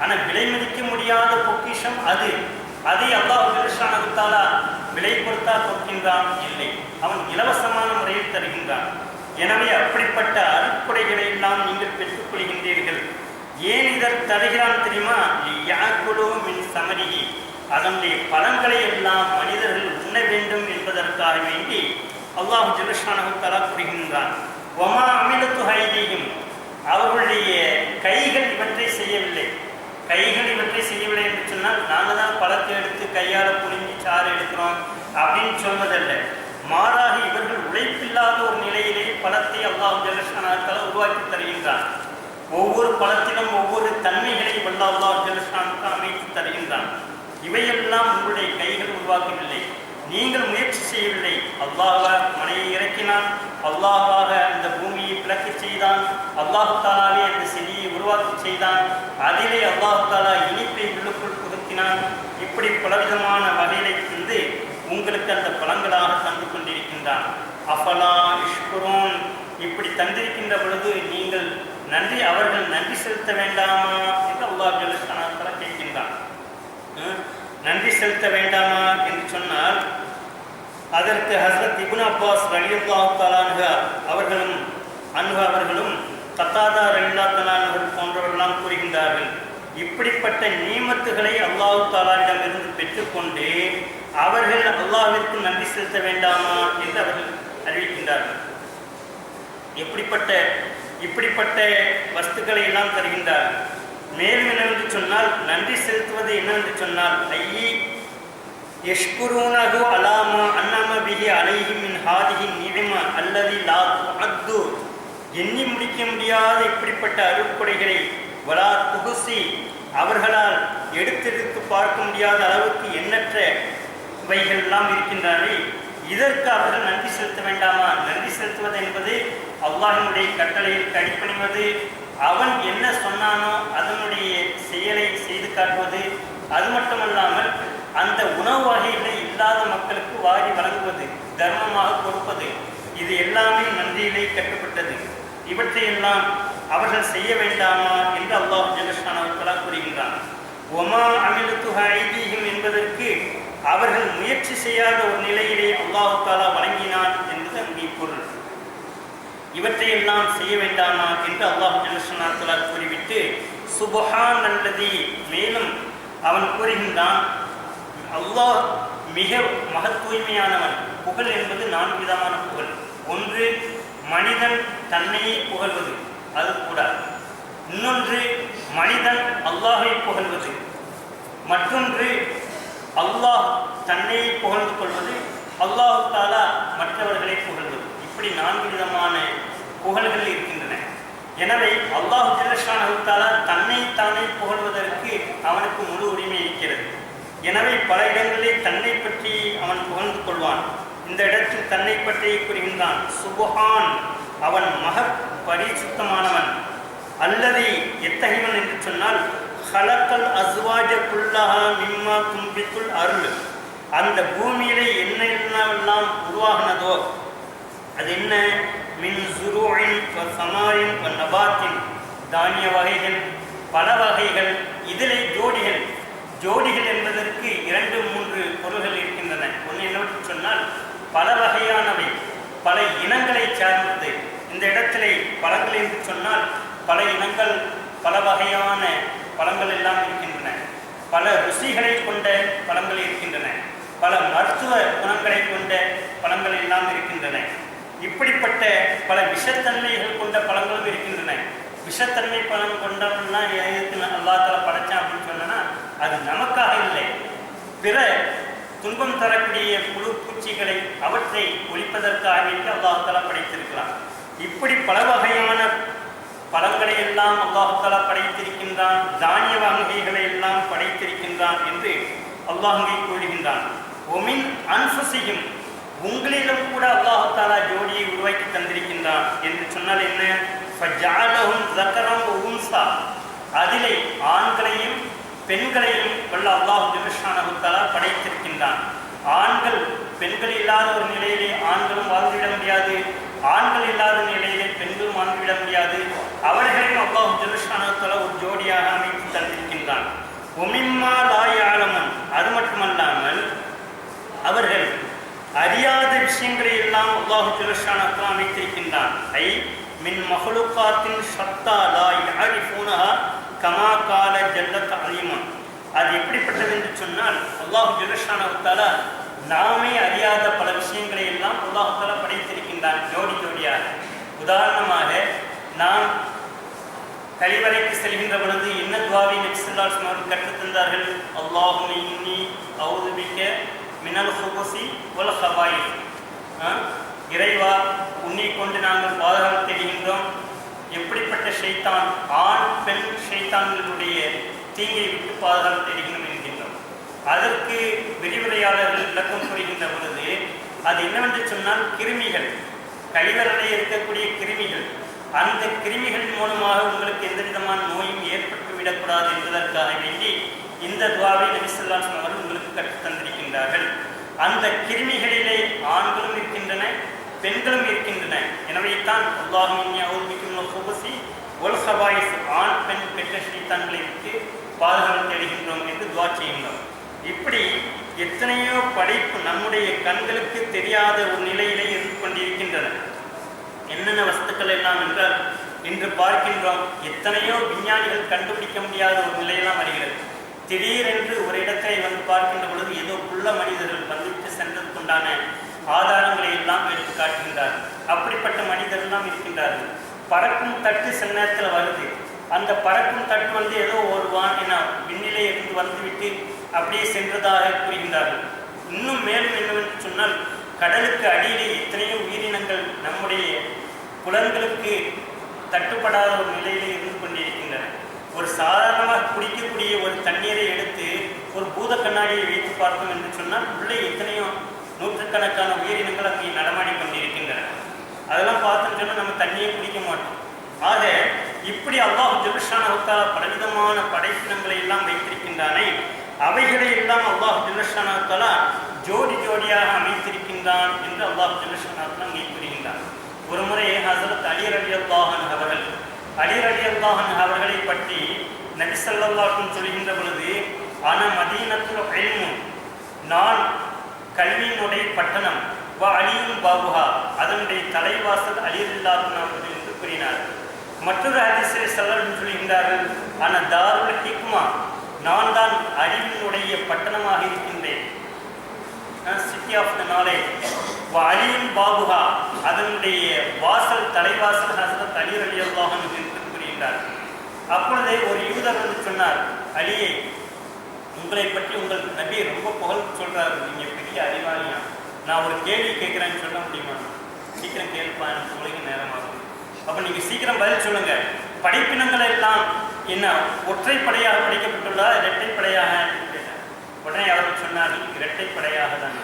Speaker 1: ஆனால் விலை மதிக்க முடியாத பொக்கிஷம் அது. அதை அல்லாஹ் ஜல்லஷானஹு தஆலா விலை கொடுத்தா கொடுக்கின்றான்? இல்லை, அவன் இலவசமான முறையில் தருகின்றான். எனவே அப்படிப்பட்ட அருட்கொடைகளை எல்லாம் நீங்கள் பெற்றுக்கொள்கின்றீர்கள். ஏன் இதற்கு தருகிறான் தெரியுமா? யாக்குலு மின் சமரிஹி, அதனுடைய பலன்களை எல்லாம் மனிதர்கள் உண்ண வேண்டும் என்பதற்காக வேண்டி அல்லாஹ் ஜல்லஷானஹு தஆலா கூறுகின்றான். வமா அமிலத்து ஹைதீஹிம், அவர்களுடைய கைகள் இவற்றை செய்யவில்லை. கைகள் இவற்றை செய்யவில்லை என்று சொன்னால் நாங்கள் தான் பழத்தை எடுத்து கையால் புழிஞ்சி சாறு எடுக்கிறோம் அப்படின்னு சொல்வதல்ல. மாறாக இவர்கள் உழைப்பில்லாத ஒரு நிலையிலே பழத்தை அல்லாஹ் ஜல்லஷானாஹு உருவாக்கி தருகின்றான். ஒவ்வொரு பழத்திலும் ஒவ்வொரு தன்மைகளை அல்லாஹ் ஜல்லஷானாஹு அமைத்து தருகின்றான். இவையெல்லாம் உங்களுடைய கைகள் உருவாக்கவில்லை, நீங்கள் முயற்சி செய்யவில்லை. அல்லாஹ் மழையை இறக்கினான், அல்லாஹாக அந்த பூமியை பிளக்க செய்தான், அல்லாஹு தாலாவே அந்த செடியை உருவாக்கி செய்தான், அதிலே அல்லாஹு தாலா இனிப்பை உள்ளுக்குள் புகுத்தினான். இப்படி பலவிதமான வகைகளை இருந்து உங்களுக்கு அந்த பலங்களாக தந்து கொண்டிருக்கின்றான். அஃபலா யஷ்குரூன், இப்படி தந்திருக்கின்ற பொழுது நீங்கள் அவர்கள் நன்றி செலுத்த வேண்டாமா என்று அல்லாஹ் ஜல்லஷானாஹு தஆலா கேட்கின்றான். நன்றி செலுத்த வேண்டாமா என்று சொன்னால் அதற்கு ஹஸ்ரத் இப்னு அப்பாஸ் ரலியல்லாஹு தஆலா அவர்களும் கத்தாதா ரலியல்லாஹு தஆலா போன்றவர்களெல்லாம் கூறுகின்றார்கள், இப்படிப்பட்ட நீமத்துகளை அல்லாஹு தஆலாவிடமிருந்து பெற்றுக்கொண்டு அவர்கள் அல்லாஹ்விற்கு நன்றி செலுத்த வேண்டாமா என்று அவர்கள் அறிவிக்கின்றார்கள். இப்படிப்பட்ட வஸ்துக்களை எல்லாம் தருகின்றார்கள். மேலும் என்னவென்று சொன்னால், நன்றி செலுத்துவது என்னவென்று சொன்னால், ஐயி யஷ்குரூனஹு அலாமா அன்னம பிஹி அலைஹி மின் ஹாதிஹி நிஅம அல்லதி லா துஅத்து, எண்ணி முடிக்க முடியாத இப்படிப்பட்ட அருட்கொடைகளை வலா துஹ்சி, அவர்களால் எடுத்தெடுத்து பார்க்க முடியாத அளவுக்கு எண்ணற்ற வைகள் எல்லாம் இருக்கின்றன. இதற்கு அவர்கள் நன்றி செலுத்த வேண்டாமா? நன்றி செலுத்துவது என்பது அல்லாஹ்வினுடைய கட்டளையில் கடிப்பணிவது, அவன் என்ன சொன்னானோ அதனுடைய செயலை செய்து காட்டுவது, அது மட்டுமல்லாமல் அந்த உணவு வகைகளை இல்லாத மக்களுக்கு வாரி வழங்குவது, தர்மமாக கொடுப்பது, இது எல்லாமே நன்றியிலே கட்டுப்பட்டது. இவற்றையெல்லாம் அவர்கள் செய்ய வேண்டாமா என்று அல்லாஹ் ஜல்லஷானாஹு தஆலா கூறுகின்றான். ஒமா அமிலத்துஹ ஐதீஹிம் என்பதற்கு அவர்கள் முயற்சி செய்யாத ஒரு நிலையிலே அல்லாஹு தஆலா வழங்கினான் என்பது அங்கே பொருள். இவற்றையெல்லாம் செய்ய வேண்டாமா என்று அல்லாஹ் ஜல்லஷானாஹு தஆலா கூறிவிட்டு சுப்ஹானல்லதி, மேலும் அவன் கூறுகின்றான், அல்லாஹ் மிக தூய்மையானவன். புகழ் என்பது 4 விதமான புகழ். ஒன்று, மனிதன் தன்னையே புகழ்வது, அது கூடாது. இன்னொன்று, மனிதன் அல்லாஹை புகழ்வது. மற்றொன்று, அல்லாஹ் தன்னையே புகழ்ந்து கொள்வது, அல்லாஹு தஆலா மற்றவர்களை புகழ்வது. இப்படி 4 விதமான புகழ்கள் இருக்கின்றன. எனவே அல்லாஹ் ஜல்லஷானஹு தஆலா தன்னை தானே புகழ்வதற்கு அவனுக்கு முழு உரிமை இருக்கிறது. எனவே பல இடங்களில் தன்னை பற்றி அவன் புகழ்ந்து கொள்வான். இந்த இடத்தில் தன்னை பற்றி கூறுகின்றான், சுப்ஹான், அவன் பரிசுத்தமானவன். அல்லது எத்தகையவன் என்று சொன்னால், ஹலக்கல் அஸ்வாஜ குல்லஹா மிம்மா தும்பித்துல் அருள், அந்த பூமியிலே என்னென்னவெல்லாம் உருவாகினதோ அது என்ன, மின் சுரூஇன் வ சமாரின் வ நபாத்தின், தானிய வகைகள், பல வகைகள், இதிலே ஜோடிகள் என்பதற்கு 2-3 பொருள்கள் இருக்கின்றன. ஒன்று என்னவென்று சொன்னால், பல வகையானவை, பல இனங்களை சார்ந்தது. இந்த இடத்திலே பழங்கள் என்று சொன்னால் பல இனங்கள், பல வகையான பழங்கள் எல்லாம் இருக்கின்றன. பல ருசிகளை கொண்ட பழங்கள் இருக்கின்றன. பல மருத்துவ குணங்களை கொண்ட பழங்கள் எல்லாம் இருக்கின்றன. இப்படிப்பட்ட பல விஷத்தன்மைகள் கொண்ட பழங்களும் இருக்கின்றன. விஷத்தன்மை பழம் கொண்டவன்னா எதுக்கு அல்லாஹ் தஆலா படைச்சான் அப்படின்னு சொன்னா, அது நமக்காக இல்லை, பிற துன்பம் தரக்கூடிய புழு பூச்சிகளை அவற்றை ஒழிப்பதற்காக அல்லாஹ் தஆலா படைத்திருக்கிறான். இப்படி பல வகையான பழங்களை எல்லாம் அல்லாஹ் தஆலா படைத்திருக்கின்றான், தானிய வகைகளை எல்லாம் படைத்திருக்கின்றான் என்று அல்லாஹ் கூறுகின்றான். ஒமின் அன்ஃபுஸிஹிம், உங்களிடம் கூட அல்லாஹ் தஆலா ஜோடியை உருவாக்கி தந்திருக்கின்றான் என்று சொன்னால் என்ன, ஃபஜஅலஹும் ஸக்கரம் வ உன்ஸா, அதிலே ஆண்களையும் பெண்களையும் வல்ல அல்லாஹ் ஜல்லஷானஹு தஆலா படைத்திருக்கின்றான். ஆண்கள் பெண்கள் இல்லாத ஒரு நிலையிலே ஆண்களும் வாழ்ந்துவிட முடியாது, ஆண்கள் இல்லாத நிலையிலே பெண்களும் வாழ்ந்துவிட முடியாது. அவர்களையும் அல்லாஹ் ஜல்லஷானஹு தஆலா ஒரு ஜோடியாக அமைத்து தந்திருக்கின்றான். ஒமிம்மா லா யஅலமுன், அது மட்டுமல்லாமல் அவர்கள் அறியாத விஷயங்களை எல்லாம் அல்லாஹ் ஜல்லஷானஹு தஆலா அமைத்திருக்கின்றான். ஐ மின் மஹ்லுகாத்தின் ஷத்தா லா யஅரிஃபூனஹா கமா கால ஜல்லத் அலீமன், அது எப்படிப்பட்டது என்று சொன்னால், அல்லாஹ் ஜல்லஷானஹு தஆலா நாமே அறியாத பல விஷயங்களை எல்லாம் அல்லாஹ் தஆலா படைத்திருக்கின்றான் ஜோடியாக. உதாரணமாக, நாம் கழிவறைக்கு செல்கின்ற பொழுது என்ன துவாவை நபி ஸல்லல்லாஹு அலைஹி வஸல்லம் கற்றுத் தந்தார்கள்? அல்லாஹும்ம இன்னி அஊது பிக்க மினல் ஹுபுஸி வல் ஹபாயிஸ். இறைவா, உன்னை கொண்டு நாங்கள் பாதுகாப்பு தேடுகின்றோம். எப்படிப்பட்ட ஷைத்தான், ஆண் பெண் ஷைத்தான்களுடைய தீங்கை விட்டு பாதுகாப்பு தேடுகின்றோம் என்கின்றோம். அதற்கு விரிவுரையாளர்கள் விளக்கம் கூறுகின்ற பொழுது அது என்னவென்று சொன்னால் கிருமிகள், கழிவறையில் இருக்கக்கூடிய கிருமிகள், அந்த கிருமிகளின் மூலமாக உங்களுக்கு எந்த விதமான நோயும் ஏற்பட்டு விடக்கூடாது என்பதற்காக வேண்டி இந்த துவாவை நபி ஸல்லல்லாஹு அலைஹி வஸல்லம் அவர்கள் உங்களுக்கு கற்றுத் தந்திருக்கின்றார்கள். அந்த கிருமிகளிலே ஆண்களும் இருக்கின்றன, பெண்களும் இருக்கின்றன. எனவே தான் அல்லாஹும்ம இன்னி அஊது பிக்க மினல் ஹுபுஸி வல் ஹபாயிஸ், ஆண் பெண் கெட்ட ஷைத்தான்களை விட்டு பாதுகாப்பு தேடுகின்றோம் என்று துவா செய்கின்றோம். இப்படி எத்தனையோ படைப்பு நம்முடைய கண்களுக்கு தெரியாத ஒரு நிலையிலே இருந்து கொண்டிருக்கின்றன. என்னென்ன வஸ்துக்கள் எல்லாம் என்றால் இன்று பார்க்கின்றோம், எத்தனையோ விஞ்ஞானிகள் கண்டுபிடிக்க முடியாத ஒரு நிலையெல்லாம் வருகிறது. திடீரென்று ஒரு இடத்தை வந்து பார்க்கின்ற பொழுது ஏதோ உள்ள மனிதர்கள் வந்துவிட்டு சென்றதுக்குண்டான ஆதாரங்களை எல்லாம் எடுத்து காட்டுகின்றார்கள். அப்படிப்பட்ட மனிதர்கள்லாம் இருக்கின்றார்கள். பறக்கும் தட்டு சில நேரத்தில் வருது. அந்த பறக்கும் தட்டு வந்து ஏதோ ஒரு விண்ணிலே இருந்து வந்துவிட்டு அப்படியே சென்றதாக கூறுகின்றார்கள். இன்னும் மேலும் என்னவென்று சொன்னால், கடலுக்கு அடியிலே எத்தனையோ உயிரினங்கள் நம்முடைய புலன்களுக்கு தட்டுப்படாத ஒரு நிலையிலே இருந்து கொண்டிருக்கின்றன. ஒரு சாதாரணமாக குடிக்கக்கூடிய ஒரு தண்ணீரை எடுத்து ஒரு பூத கண்ணாடியை வைத்து பார்த்தோம் என்று சொன்னால் உள்ளே எத்தனையோ நூற்றுக்கணக்கான உயிரினங்கள் அங்கே நடமாடி கொண்டிருக்கின்றன. அதெல்லாம் பார்த்தோம்னு சொன்னால் நம்ம தண்ணியை குடிக்க மாட்டோம். ஆக இப்படி அல்லாஹ் ஜல்லஷானஹு தஆலா பலவிதமான படைப்பினங்களை எல்லாம் வைத்திருக்கின்றானே, அவைகளை எல்லாம் அல்லாஹ் ஜல்லஷானஹு தஆலா ஜோடி ஜோடியாக அமைத்திருக்கின்றான் என்று அல்லாஹ் ஜல்லஷானஹு தஆலா இங்கே கூறுகின்றான். ஒரு முறை ஹஸரத் அலி ரலியல்லாஹு அன்ஹு அவர்களை பற்றி நபி ஸல்லல்லாஹு அலைஹி வஸல்லம் சொல்கின்ற பொழுது, அன மதீனத்துல் இல்ம், நான் கல்வியினுடைய பட்டணம், வ அலியும் பாபுஹா, அதனுடைய தலைவாசல் அலி ரலியல்லாஹு அன்ஹு என்று கூறினார். மற்றொரு ஹதீஸிலே ஸல்லல்லாஹு சொல்கின்றார்கள், அன தாருல் ஹிக்மா, நான் தான் அறிவினுடைய பட்டணமாக இருக்கின்றேன், சிட்டி ஆஃப் த நாலேஜ். அலியின் பாபுஹா, அதனுடைய வாசல் தலைவாசல் ஹஸரத் அலி ரலியல்லாஹு அன்ஹு என்று கூறுகின்றார். அப்பொழுதே ஒரு யூதர் வந்து சொன்னார், அலியே, உங்களை பற்றி உங்கள் நபி ரொம்ப புகழ் சொல்றாரு, நீங்க பெரிய அறிவாளியா, நான் ஒரு கேள்வி கேட்கிறேன்னு சொல்ல முடியுமா? சீக்கிரம் கேள்ப்பா, எனக்கு சொல்லுங்க, நேரமாகும். அப்போ நீங்கள் சீக்கிரம் பதில் சொல்லுங்க. படைப்பினங்கள் எல்லாம் என்ன ஒற்றைப்படையாக படைக்கப்பட்டுள்ளதா இரட்டைப்படையாக கேட்டேன். உடனே அவர் சொன்னார்கள், இரட்டைப்படையாக தான்.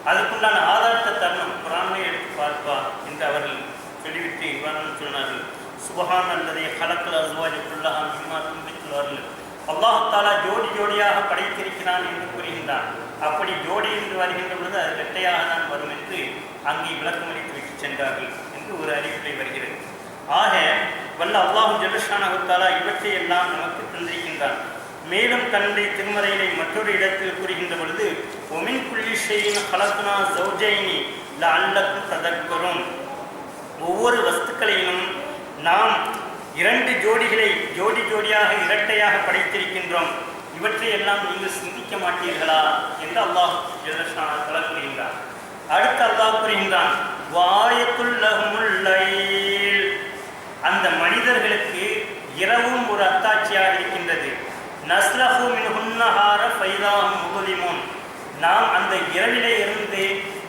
Speaker 1: அதுக்குண்டான ஆதாரத்தை தரணும், குர்ஆனை எடுத்து பார்ப்பா என்று அவர்கள் சொல்லிவிட்டு இவ்வாறு சொன்னார்கள். சுப்ஹான் அல்லதீ ஹலக்கல் அஸ்வாஜ குல்லஹா மிம்மா துன்பித்துல் அர்ள், அல்லாஹ் தஆலா ஜோடி ஜோடியாக படைத்திருக்கிறான் என்று கூறுகின்றான். அப்படி ஜோடி என்று வருகின்ற பொழுது அது இரட்டையாக தான் வரும் என்று அங்கே விளக்கமளித்து விட்டு சென்றார்கள் என்று ஒரு அறிவிப்பை வருகிறது. ஆக வல்ல அல்லாஹ் ஜல்லஷானஹு தஆலா இவற்றை எல்லாம் நமக்கு தந்திருக்கின்றான். மேலும் தன்னுடைய திருமறையிலே மற்றொரு இடத்தில் கூறுகின்ற பொழுது, ஒமின் குல்லி ஷைஇன் ஹலக்னா ஸௌஜைனி லஅல்லக்கும் ததக்கரும், ஒவ்வொரு வஸ்துக்களையும் நாம் இரண்டு ஜோடிகளை ஜோடி ஜோடியாக இரட்டையாக படைத்திருக்கின்றோம், இவற்றை எல்லாம் நீங்கள் சிந்திக்க மாட்டீர்களா என்று அல்லாஹ் ஜல்லஷானஹு தஆலா கூறுகின்றான். அடுத்து அல்லாஹ் கூறுகின்றான், வாயத்துல் லஹுமுல் லைல், அந்த மனிதர்களுக்கு இரவும் ஒரு அத்தாட்சியாக இருக்கின்றது. நஸ்லஹு மின்ஹுன் நஹார ஃபைதாஹும் முதுலிமூன், நாம் அந்த இரவிலே இருந்து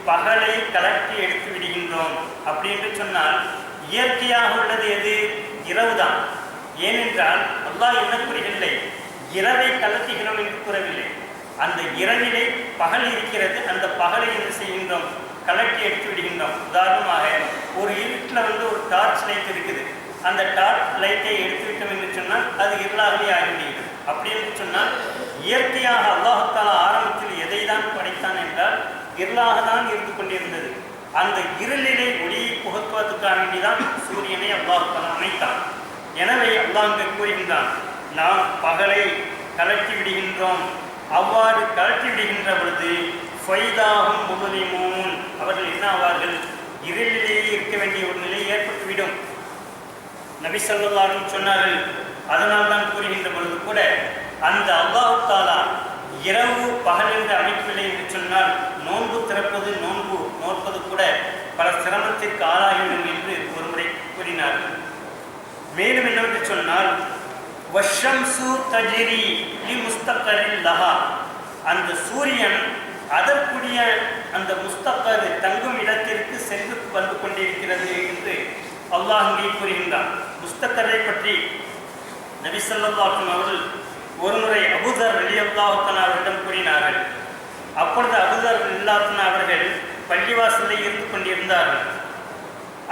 Speaker 1: பகலை கலட்டி எடுத்து விடுகின்றோம். அப்படி என்று சொன்னால் இயற்கையாக உள்ளது எது? இரவு தான். ஏனென்றால் அல்லாஹ் என்ன கூறவில்லை, இரவை கலட்டுகிறோம் என்று கூறவில்லை. அந்த இரவிலே பகல் இருக்கிறது, அந்த பகலை என்ன செய்கின்றோம்? கலட்டி எடுத்து விடுகின்றோம். உதாரணமாக ஒரு இருட்டில் வந்து ஒரு டார்ச் லைட் இருக்குது, அந்த டார்ச் லைட்டை எடுத்துவிட்டோம் என்று சொன்னால் அது இருளாகவே ஆகிவிடுகிறது. அப்படி என்று சொன்னால் இயற்கையாக அல்லாஹ் தஆலா ஆரம்பத்தில் எதை தான் படைத்தான் என்றால் இருளாக தான் இருந்து கொண்டிருந்தது. அந்த இருளிலே ஒளியை புகுத்துவதற்காக வேண்டிதான் சூரியனை அல்லாஹ் தஆலா அமைத்தான். எனவே அல்லாஹ் இங்கு கூறுகின்றான், நாம் பகலை கலட்டி விடுகின்றோம். அவ்வாறு கலட்டி விடுகின்ற பொழுது ஃபைதாஹும் முதுலிமூன், அவர்கள் என்ன ஆவார்கள்? இருளிலேயே இருக்க வேண்டிய ஒரு நிலை ஏற்பட்டுவிடும். நபி ஸல்லல்லாஹு அலைஹி வஸல்லம் சொன்னார்கள். அதனால் தான் கூறுகின்ற பொழுது கூட அந்த அல்லாஹ் தஆலா இரவு பகல் என்று அமைக்கவில்லை என்று சொன்னால் நோன்பு திறப்பது நோற்பது கூட பல சிரமத்திற்கு ஆளாகிவிடும் என்று ஒருமுறை கூறினார்கள். மேலும் என்னவென்று சொன்னால் வஷம்சு தஜ்ரி லிமுஸ்தகரின் லஹா, அந்த சூரியன் அதற்குரிய அந்த முஸ்தகர் தங்கும் இடத்திற்கு சென்று வந்து கொண்டிருக்கிறது என்று அல்லாஹ் இங்கே கூறுகின்றான். முஸ்தகரை பற்றி நபி ஸல்லல்லாஹு அலைஹி வஸல்லம் அவர்கள் ஒருமுறை அபூதர் ரலியல்லாஹு தஆலா அவரிடம் கூறினார்கள். அப்பொழுது அபூதர் ரலியல்லாஹு தஆலா அவர்கள் பள்ளிவாசலில் இருந்து கொண்டிருந்தார்கள்.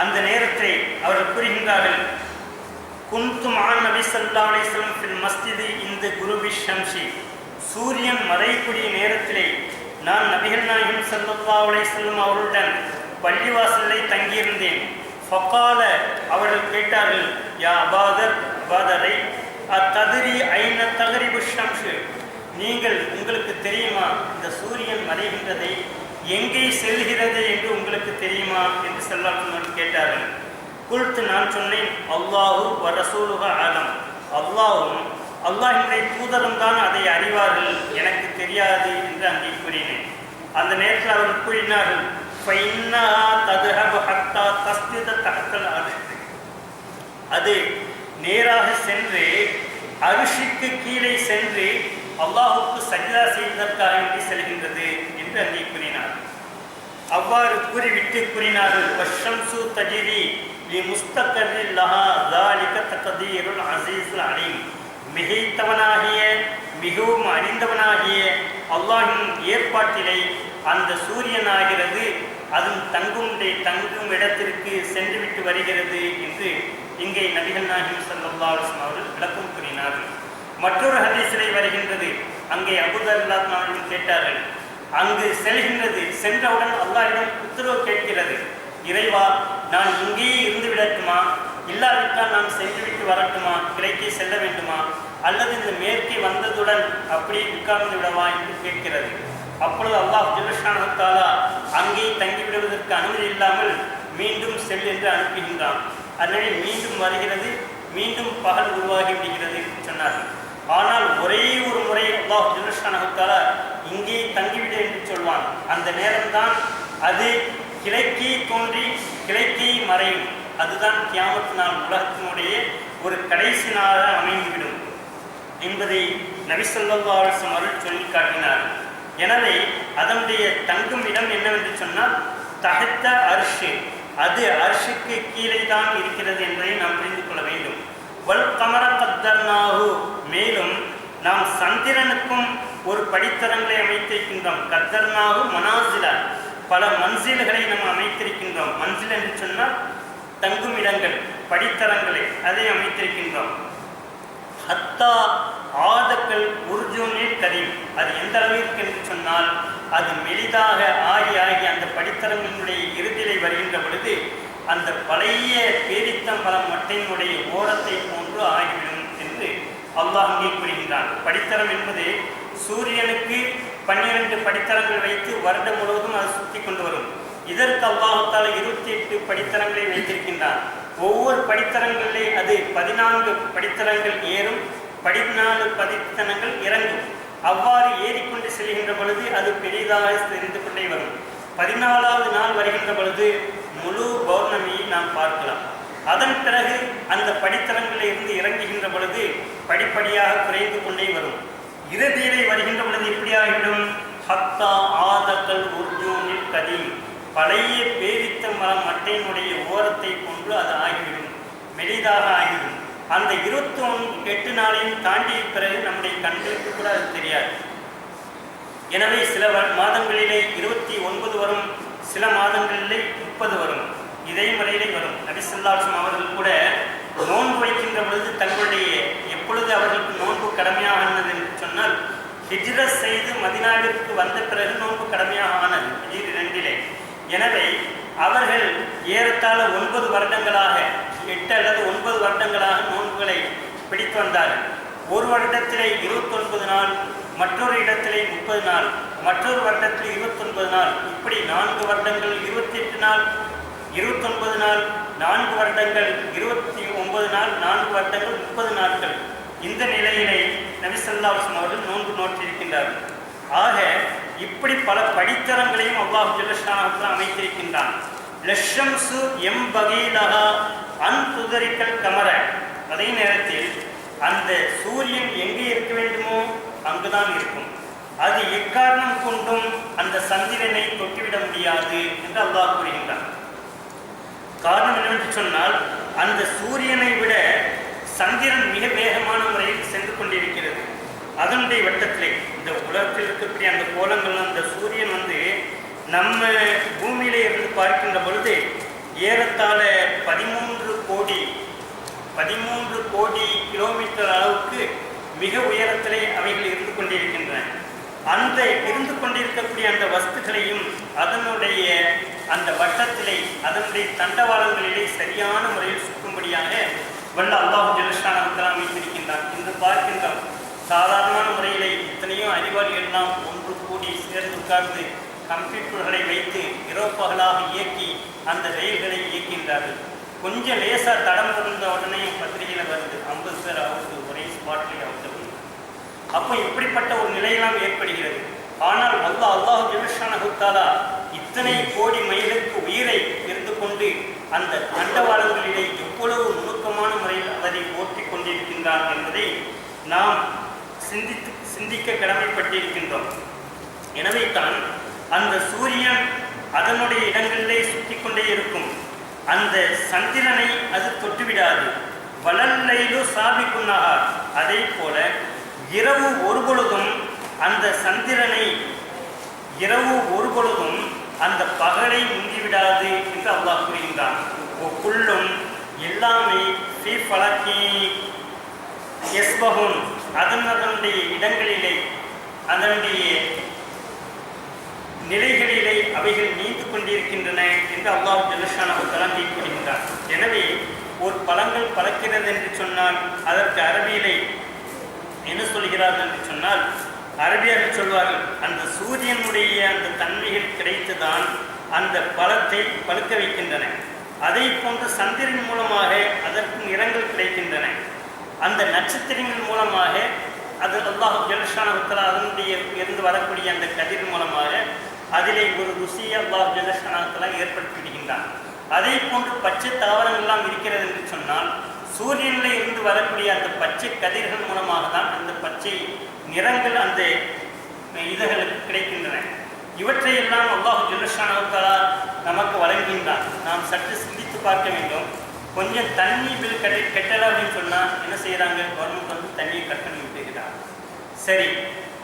Speaker 1: அந்த நேரத்தை அவர்கள் கூறுகின்றார்கள், குன்து மஅன் நபி ஸல்லல்லாஹு அலைஹி வஸல்லம் ஃபில் மஸ்ஜிதி இந்த குருபி ஷம்ஸி, சூரியன் மறையக்கூடிய நேரத்திலே நான் நபிகள் நாயகம் ஸல்லல்லாஹு அலைஹி வஸல்லம் அவர்களுடன் பள்ளிவாசலிலே தங்கியிருந்தேன். ஃபகால, அவர்கள் கேட்டார்கள், யா அபாதர், அபாதரை, அத்ததிரி ஐன தகரிபு ஷம்ஸு, நீங்கள் உங்களுக்கு தெரியுமா இந்த சூரியன் மறைகின்றதை எங்கே செல்கிறது என்று உங்களுக்கு தெரியுமா என்று ஸல்லல்லாஹு கேட்டார்கள். குல்து, நான் சொன்னேன், அல்லாஹு வ ரசூலுஹு ஆலம், அல்லாஹும் அல்லாஹ்வினுடைய தூதரும் தான் அதை அறிவார்கள், எனக்கு தெரியாது என்று அங்கே கூறினேன். அந்த நேரத்தில் அவர்கள் கூறினார்கள், ஃபைன்னஹா தத்ஹபு ஹத்தா தஸ்ஜுத தஹ்தல் அர்ஷ், அது நேராக சென்று அரிஷிக்கு கீழே சென்று அல்லாஹுக்கு சஜ்தா செய்வதற்காக வேண்டி செல்கின்றது என்று அங்கே கூறினார். அவ்வாறு கூறிவிட்டு கூறினார்கள், வஷம்சு தஜ்ரி லிமுஸ்தகரின் லஹா ஸாலிக தக்தீருல் அஸீஸுல் அலீம், மிகைத்தவனாகிய மிகவும் அறிந்தவனாகிய அல்லாஹ்வின் ஏற்பாட்டிலே அந்த சூரியனாகிறது அதன் தங்கும் இடத்திற்கு சென்றுவிட்டு வருகிறது என்று இங்கே நபிகள் நாயகம் ஸல்லல்லாஹு அலைஹி வஸல்லம் அவர்கள் விளக்கம் கூறினார்கள். மற்றொரு ஹதீஸிலே வருகின்றது, அங்கே அபூதர் ரலியல்லாஹு அன்ஹு கேட்டார்கள், அங்கு செல்கின்றது, சென்றவுடன் அல்லாஹ்விடம் உத்தரவு கேட்கிறது, இறைவா, நான் இங்கேயே இருந்து விடட்டுமா, இல்லாவிட்டால் நான் சென்றுவிட்டு வரட்டுமா, கிழக்கே செல்ல வேண்டுமா, அல்லது இந்த மேற்கே வந்ததுடன் அப்படியே உட்கார்ந்து விடவா என்று கேட்கிறது. அப்பொழுது அல்லாஹ் ஜல்லஷானஹு தஆலா அங்கே தங்கிவிடுவதற்கு அனுமதி இல்லாமல் மீண்டும் செல் என்று அனுப்புகின்றான். அதனை மீண்டும் வருகிறது, மீண்டும் பகல் உருவாகி விடுகிறது என்று சொன்னார்கள். ஆனால் ஒரே ஒரு முறை அல்லாஹ் ஜல்லஷானஹு தஆலா இங்கே தங்கிவிடு என்று சொல்வான். அந்த நேரம்தான் அது கிழக்கே தோன்றி கிழக்கே மறையும். அதுதான் கியாமத் நாள், உலகத்தினுடைய ஒரு கடைசி நாளாக அமைந்துவிடும் என்பதை நபி ஸல்லல்லாஹு அலைஹி வஸல்லம் அவர்கள் சொல்லி காட்டினார். எனவே அதனுடைய தங்கும் இடம் என்னவென்று சொன்னால் தஹத்த அர்ஷ், அது அர்ஷுக்கு கீழே தான் இருக்கிறது என்பதை நாம் புரிந்து கொள்ள வேண்டும். வல் கமர கத்தர்னாஹு, மேலும் நாம் சந்திரனுக்கும் ஒரு படித்தரங்களை அமைத்திருக்கின்றோம். கத்தர்னாஹு மனாசிலா, பல மன்சில்களை நாம் அமைத்திருக்கின்றோம். மன்சில் என்று சொன்னால் தங்கும் இடங்கள், படித்தரங்களை அதை அமைத்திருக்கின்றோம். ஹத்தா ஆதக்கள் உர்ஜூனில் கரீம், அது எந்த அளவிற்கு என்று சொன்னால் அது மெலிதாக ஆகி அந்த படித்தரங்களுடைய இறுதியிலே வருகின்ற பொழுது அந்த பழைய பேரித்தம்பலம் மட்டையினுடைய ஓரத்தை போன்று ஆகிவிடும் என்று அல்லாஹ் அங்கே கூறுகின்றான். படித்தரம் என்பது சூரியனுக்கு 12 படித்தரங்கள் வைத்து வருடம் முழுவதும் அது சுற்றி கொண்டு வரும். இதற்கு அல்லாஹ் தஆலா 28 படித்தரங்களை வைத்திருக்கின்றான். ஒவ்வொரு படித்தரங்களிலே அது 14 படித்தரங்கள் ஏறும், 14 படித்தரங்கள் இறங்கும். அவ்வாறு ஏறிக்கொண்டு செல்கின்ற பொழுது அது பெரிதாக தெரிந்து கொண்டே வரும். 14வது நாள் வருகின்ற பொழுது முழு பௌர்ணமியை நாம் பார்க்கலாம். அதன் பிறகு அந்த படித்தரங்களில் இருந்து இறங்குகின்ற பொழுது படிப்படியாக குறைந்து கொண்டே வரும். இறுதியிலே வருகின்ற பொழுது எப்படி ஆகிவிடும்? ஹத்தா ஆதக்கல் உர்ஜூனில் கதீம், பழைய பேரித்த மரம் மட்டையினுடைய ஓரத்தை போன்று அது ஆகிவிடும், மெலிதாக ஆகிவிடும். அந்த 28 நாளையும் தாண்டிய பிறகு நம்முடைய கண்களுக்கு கூட அது தெரியாது. எனவே சில மாதங்களிலே 29 வரும், சில மாதங்களிலே 30 வரும். இதே முறையிலே வரும். நபி ஸல்லல்லாஹு அலைஹி வஸல்லம் அவர்கள் கூட நோன்பு வைக்கின்ற பொழுது தங்களுடைய எப்பொழுது அவர்களுக்கு நோன்பு கடமையானது என்று சொன்னால் ஹிஜ்ரத் செய்து மதீனாவிற்கு வந்த பிறகு நோன்பு கடமையாக ஆனது, ஹிஜ்ரி 2. எனவே அவர்கள் ஏறத்தாழ 9 வருடங்களாக 8 அல்லது 9 வருடங்களாக நோன்புகளை பிடித்து வந்தார்கள். ஒரு வருடத்திலே 29 நாள், மற்றொரு இடத்திலே 30 நாள், மற்றொரு வருடத்திலே 29 நாள், இப்படி 4 வருடங்கள் 28 நாள், 29 நாள், 4 வருடங்கள் 29 நாள், 4 வருடங்கள் 30 நாட்கள். இந்த நிலையிலே நபி ஸல்லல்லாஹு அலைஹி வஸல்லம் அவர்கள் நோன்பு நோற்றிருக்கின்றார்கள். ஆக இப்படி பல படித்தரங்களையும் அல்லாஹ் ஜல்லஷானஹு அமைத்திருக்கின்றான். லஷம்சு எம்பகீலஹா அன் துதரிக்கல் கமர, அதே நேரத்தில் அந்த சூரியன் எங்கே இருக்க வேண்டுமோ அங்குதான் இருக்கும். அது எக்காரணம் கொண்டும் அந்த சந்திரனை தொட்டுவிட முடியாது என்று அல்லாஹ் கூறுகின்றான். காரணம் என்னவென்று சொன்னால், அந்த சூரியனை விட சந்திரன் மிக வேகமான முறையில் சென்று கொண்டிருக்கிறது. அதனுடைய வட்டத்திலே இந்த உலகத்தில் இருக்கக்கூடிய அந்த கோலங்கள், அந்த சூரியன் நம்ம பூமியிலே இருந்து பார்க்கின்ற பொழுது ஏறத்தாழ 13 கோடி கிலோமீட்டர் அளவுக்கு மிக உயரத்திலே அவைகள் இருந்து கொண்டிருக்கின்றன. அந்த இருந்து கொண்டிருக்கக்கூடிய அந்த வஸ்துக்களையும் அதனுடைய அந்த வட்டத்திலே, அதனுடைய தண்டவாளங்களிலே சரியான முறையில் சுற்றும்படியாக வல்ல அல்லாஹ் ஜல்லஷானஹு தஆலா அமைத்திருக்கின்றான். இன்று பார்க்கின்றோம், சாதாரணமான முறையிலே எத்தனையோ அறிவாளிகள் எல்லாம் ஒன்று கூடி சேர்ந்து உட்கார்ந்து கம்ப்யூட்டர்களை வைத்து இரவு பகலாக இயக்கி அந்த ரயில்களை இயக்கின்றார்கள். கொஞ்சம் லேசாக தடம் இருந்த உடனே பத்திரிகையில் வருது 50 பேர் ஆகுது, ஒரே ஸ்பாட்லேயே ஆகுது. அப்போ இப்படிப்பட்ட ஒரு நிலையெல்லாம் ஏற்படுகிறது. ஆனால் அல்லாஹ் ஜல்லஷானஹு தஆலா இத்தனை கோடி மைலுக்கு உயிரை இருந்து கொண்டு அந்த தண்டவாளங்களிலே எவ்வளவு நுணுக்கமான முறையில் அதை ஓட்டிக் கொண்டிருக்கின்றான் என்பதை நாம் சிந்திக்க கடமைப்பட்டிருக்கின்றோம். எனவே தான் அந்த சூரியன் அதனுடைய இடங்களிலே சுற்றி கொண்டே இருக்கும். அந்த சந்திரனை அது தொட்டுவிடாது. வளல்லைலு சாபிக்குன்னார், அதே போல இரவு ஒரு பொழுதும் அந்த சந்திரனை, இரவு ஒரு பொழுதும் அந்த பகலை முந்திவிடாது என்று அல்லாஹ் கூறுகின்றான். ஒக்குள்ளும் எல்லாமே அதனுடைய இடங்களிலே, அதனுடைய நிலைகளிலே அவைகள் நீந்து கொண்டிருக்கின்றன என்று அல்லாஹ் ஜல்லஷானஹு தஆலா கூறுகின்றார். எனவே ஒரு பழங்கள் பறக்கிறது என்று சொன்னால் அதற்கு அரபியிலே என்ன சொல்கிறார்கள் என்று சொன்னால், அரபியர்கள் சொல்வார்கள், அந்த சூரியனுடைய அந்த தன்மைகள் கிடைத்துதான் அந்த பழத்தை பழுக்க வைக்கின்றன. அதை போன்று சந்திரன் மூலமாக அதற்கு நிறங்கள் கிடைக்கின்றன. அந்த நட்சத்திரங்கள் மூலமாக அது அல்லாஹ் ஜல்லஷானஹு தஆலா அதனுடைய இருந்து வரக்கூடிய அந்த கதிர் மூலமாக அதிலே ஒரு ருசியை அல்லாஹ் ஜல்லஷானஹு தஆலா ஏற்படுத்தி விடுகின்றான். அதே போன்று பச்சை தாவரங்கள்லாம் இருக்கிறது என்று சொன்னால் சூரியனில் இருந்து வரக்கூடிய அந்த பச்சை கதிர்கள் மூலமாக தான் அந்த பச்சை நிறங்கள் அந்த இதழ்களுக்கு கிடைக்கின்றன. இவற்றையெல்லாம் அல்லாஹ் ஜல்லஷானஹு தஆலா நமக்கு வழங்குகின்றான். நாம் சற்று சிந்தித்து பார்க்க வேண்டும். கொஞ்சம் தண்ணி பில் கட்டலை அப்படின்னு சொன்னால் என்ன செய்கிறாங்க? கவர்மெண்ட் தண்ணியை கட் பண்ணி விட்டுகிறாங்க. சரி,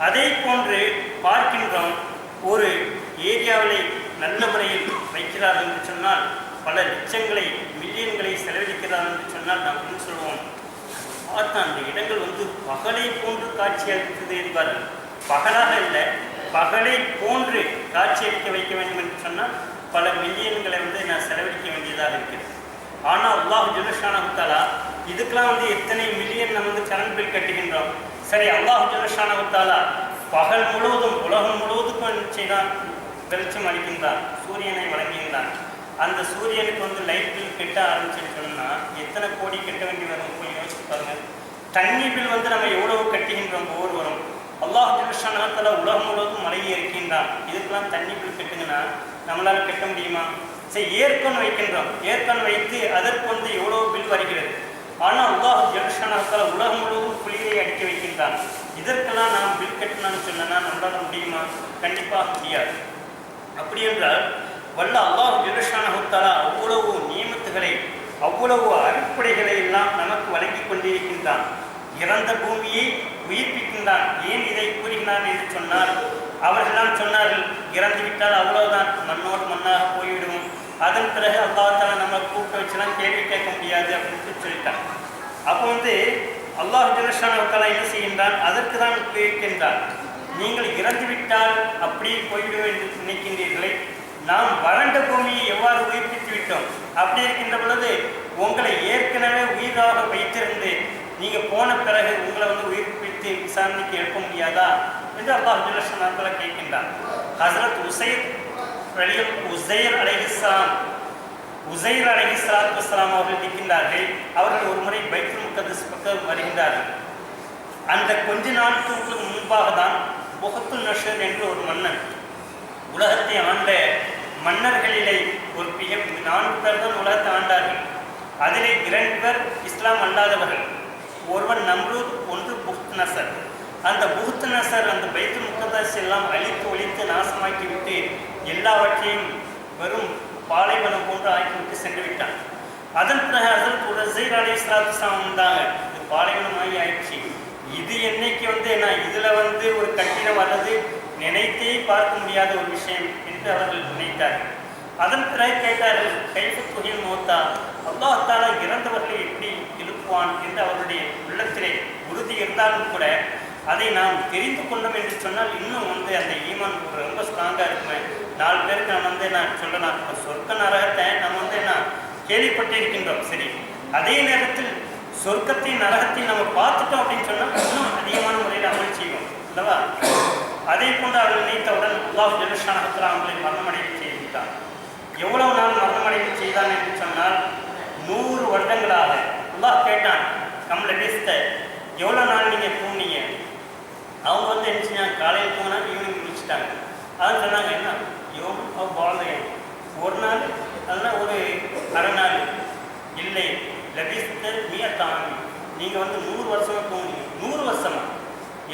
Speaker 1: அதே போன்று பார்க்கின்றோம், ஒரு ஏரியாவிலே நல்ல முறையில் வைக்கிறார்கள் என்று சொன்னால் பல லட்சங்களை மில்லியன்களை செலவழிக்கிறார்கள் என்று சொன்னால் நாம் என்ன சொல்வோம்? பார்த்தா அந்த இடங்கள் பகலை போன்று காட்சி அளித்தது என்பார்கள். பகலாக இல்லை, பகலை போன்று காட்சி அளிக்க வைக்க வேண்டும் என்று சொன்னால் பல மில்லியன்களை நான் செலவழிக்க வேண்டியதாக இருக்கிறது. ஆனால் அல்லாஹ் ஜல்லஷானஹு தஆலா இதுக்கெல்லாம் எத்தனை மில்லியன் நம்ம கரண்ட் பில் கட்டுகின்றோம். சரி, அல்லாஹ் ஜல்லஷானஹு தஆலா பகல் முழுவதும் உலகம் முழுவதுக்கும் செய்தான் வெளிச்சம் அளிக்கின்றான், சூரியனை வழங்குகின்றான். அந்த சூரியனுக்கு லைட் பில் கட்ட ஆரம்பிச்சுன்னு சொன்னால் எத்தனை கோடி கட்ட வேண்டி வரும்? போய் யோசிச்சு பாருங்கள். தண்ணி பில் நம்ம எவ்வளவு கட்டுகின்றோம் ஒவ்வொருவரும். அல்லாஹ் ஜல்லஷானஹு தஆலா உலகம் முழுவதும் மழையை இருக்கின்றான். இதுக்கெல்லாம் தண்ணி பில் கட்டுங்கன்னா நம்மளால் கட்ட முடியுமா? சரி, ஏற்கன் வைக்கின்றோம், ஏற்கன் வைத்து அதற்கு எவ்வளவு பில் வருகிறது. ஆனால் அல்லாஹ் ஜல்லஷானஹு தஆலா உலகம் முழுவதும் குளிரை அடிக்க வைக்கின்றான். இதற்கெல்லாம் நாம் பில் கட்டணும்னு சொன்னா நம்மளால் முடியுமா? கண்டிப்பாக முடியாது. அப்படி என்றால் வல்ல அல்லாஹ் ஜல்லஷானஹு தஆலா அவ்வளவு நியமத்துகளை, அவ்வளவு அடிப்படைகளை எல்லாம் நமக்கு வழங்கி கொண்டிருக்கின்றான். இறந்த பூமியை உயிர்ப்பிக்கின்றான். ஏன் இதை கூறுகிறான் என்று சொன்னால், அவர்களெல்லாம் சொன்னார்கள், இறந்துவிட்டால் அவ்வளவுதான், மண்ணோடு மண்ணாக போய்விடுவோம், அதன் பிறகு அல்லாஹ் தஆலா நம்ம கூப்பிட்டு வச்சுலாம் கேள்வி கேட்க முடியாது அப்படின்னு சொல்லிட்டான். அப்போ அல்லாஹ் ஜல்லஷானஹு தஆலா என்ன செய்கின்றான்? அதற்கு தான் கேட்கின்றான். நீங்கள் இறந்துவிட்டால் அப்படியே போய்விடுவோம் என்று நினைக்கின்றீர்களே, நாம் வறண்ட பூமியை எவ்வாறு உயிர்ப்பித்து விட்டோம்? அப்படி இருக்கின்ற பொழுது உங்களை ஏற்கனவே உயிராக வைத்திருந்து நீங்கள் போன பிறகு உங்களை உயிர்ப்பித்து விசாரணைக்கு எழுப்ப முடியாதா என்று அல்லாஹ் ஜல்லஷானஹு தஆலா கேட்கின்றான். ஹஸரத் உஸைர் அலைஹிஸ்ஸலாத்து வஸ்ஸலாம் அவர்கள் இருக்கின்றார்கள். அவர்கள் ஒரு முறை பைத்துல் முகத்தஸ் பக்கம் வருகின்றார்கள். அந்த கொஞ்ச நாட்களுக்கு முன்பாக தான் புகத்துல் நஷர் என்று ஒரு மன்னன், உலகத்தை ஆண்ட மன்னர்களிலே ஒரு 4 பேர் தான் உலகத்தை ஆண்டார்கள். அதிலே 2 பேர் இஸ்லாம் அல்லாதவர்கள். ஒருவன் நம்ரூத், ஒன்று புஹ்த் நசர். அந்த புஹ்த் நசர் அந்த பைத்துல் முகத்தஸ் எல்லாம் அழித்து ஒழித்து நாசமாக்கி விட்டு எல்லாவற்றையும் வெறும் பாலைவனம் போன்று ஆக்கிவிட்டு சென்று விட்டான். அதன் பிறகு ஹஸரத் உஸைர் அலைஹிஸ்ஸலாத்து வஸ்ஸலாம் வந்தாங்க. இது பாலைவனமாகி ஆயிடுச்சு, இது என்னைக்கு நான் இதில் ஒரு கட்டிடம் வர்றது நினைத்தே பார்க்க முடியாத ஒரு விஷயம் என்று அவர்கள் நினைத்தார்கள். அதன் பிறகு கேட்டார்கள், கைஃப துஹில் மௌத்தா, அல்லாஹ் தஆலா இறந்தவர்களை எப்படி எழுப்புவான் என்று அவருடைய உள்ளத்திலே உறுதி இருந்தாலும் கூட அதை நாம் தெரிந்து கொண்டோம் என்று சொன்னால் இன்னும் அந்த ஈமான் ரொம்ப ஸ்ட்ராங்காக இருக்குமே. 4 பேருக்கு நான் சொல்லலாம், சொர்க்க நரகத்தை நம்ம கேள்விப்பட்டிருக்கின்றோம். சரி, அதே நேரத்தில் சொர்க்கத்தை நரகத்தை நம்ம பார்த்துட்டோம் அப்படின்னு சொன்னால் இன்னும் அதிகமான முறையில் அமல் செய்வோம் அல்லவா? அதே போன்று அவர்கள் நினைத்தவுடன் அல்லாஹ் ஜல்ல ஷானஹு தஆலா அவங்களை மரணமடைய செய்துவிட்டான். எவ்வளவு நாள் மரணமடைய செய்தான் என்று சொன்னால் 100 வருடங்களாக. அல்லாஹ் கேட்டான், கம்ல பேசித்த எவ்வளோ நாள் நீங்கள் தூங்குனீங்க? அவங்க என்ன செஞ்சாங்க, காலையில் தூங்கினா ஈவினிங் முடிச்சுட்டாங்க. அதான் சொன்னாங்க, என்ன யோகம் வாழ்ந்தேன் ஒரு நாள் அதெல்லாம் ஒரு அரை நாள் இல்லை, லபிஸ்த மியத்தாமி, நீங்கள் 100 வருஷமாக தூங்குனீங்க. 100 வருஷமா?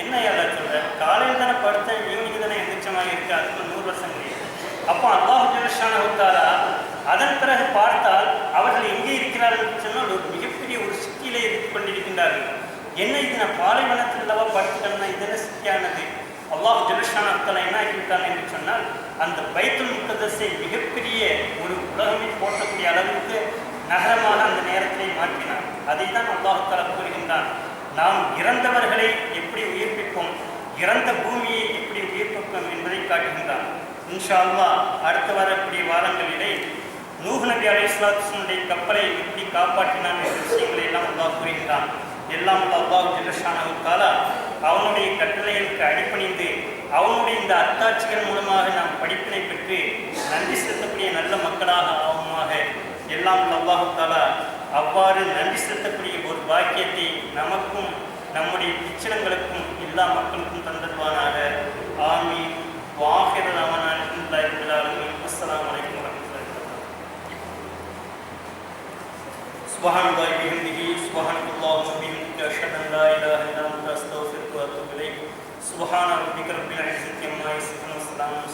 Speaker 1: என்ன யாரா சொல்கிற? காலையில் தானே படுத்தேன், ஈவினிங் தானே எந்திரிச்சமாக இருக்குது, அதுக்கு 100 வருஷம் கிடையாது. அப்போ அல்லாஹ் ஜல்ல ஷானஹு தஆலா அதன் பிறகு பார்த்தால் அவர்கள் எங்கே இருக்கிறார்கள் என்று சொன்னால் ஒரு மிகப்பெரிய ஒரு சிட்டியிலே இருந்து கொண்டிருக்கின்றார்கள். என்ன இது, நான் பாலைவனத்தில் அல்லவா படுத்துட்டேன்னா இது என்ன சிட்டியானது? அல்லாஹ் ஜல்ல ஷானஹு தஆலா என்ன ஆக்கிவிட்டான் என்று சொன்னால் அந்த பைத்துல் முகத்தஸை மிகப்பெரிய ஒரு உலகமே போற்றக்கூடிய அளவுக்கு நகரமாக அந்த நேரத்தை மாற்றினான். அதை தான் அல்லாஹ் தஆலா கூறுகின்றான், நாம் இறந்தவர்களை எப்படி உயிர்ப்பிப்போம், இறந்த பூமியை எப்படி உயிர்ப்பிப்போம் என்பதை காட்டுகின்றான். இன்ஷா அல்லாஹ் அடுத்த வரக்கூடிய வாரங்களிலே நூஹ் நபி அலைஹிஸ்ஸலாத்து வஸ்ஸலாமுடைய கப்பலை எப்படி காப்பாற்றினான் என்ற விஷயங்களை எல்லாம் அல்லாஹ் கூறுகின்றான். எல்லாம் அல்லாஹ் ஜல்ல ஷானஹு தஆலா அவனுடைய கட்டளைகளுக்கு அடிபணிந்து அவனுடைய இந்த அத்தாட்சிகள் மூலமாக நாம் படிப்பினை பெற்று நன்றி செலுத்தக்கூடிய நல்ல மக்களாக ஆகுமாக எல்லாம் அல்லாஹ் தஆலா அவ்வாறு நன்றி செலுத்தக்கூடிய ஒரு பாக்கியத்தை நமக்கும் நம்முடைய பிச்சனங்களுக்கும் எல்லா மக்களுக்கும் தந்தருவானாக. ஆமீன். வாஹிர ரமணான் அல்ஹம்துலில்லாஹி ரப்பில் ஆலமீன். அஸ்ஸலாமு அலைக்கும் வரஹ்மத்துல்லாஹி வபரகாத்துஹு. சுப்ஹானல்லாஹி வபிஹம்திஹி சுப்ஹானல்லாஹி வபிஹம்திஹி அஷ்ஹது அன் லா இலாஹா இல்லா அன்த அஸ்தக்ஃபிருக வ அத்தூபு இலைக். சுப்ஹான ரப்பிக ரப்பில் இஸ்ஸத்தி அம்மா யசிஃபூன் வ ஸலாமுன்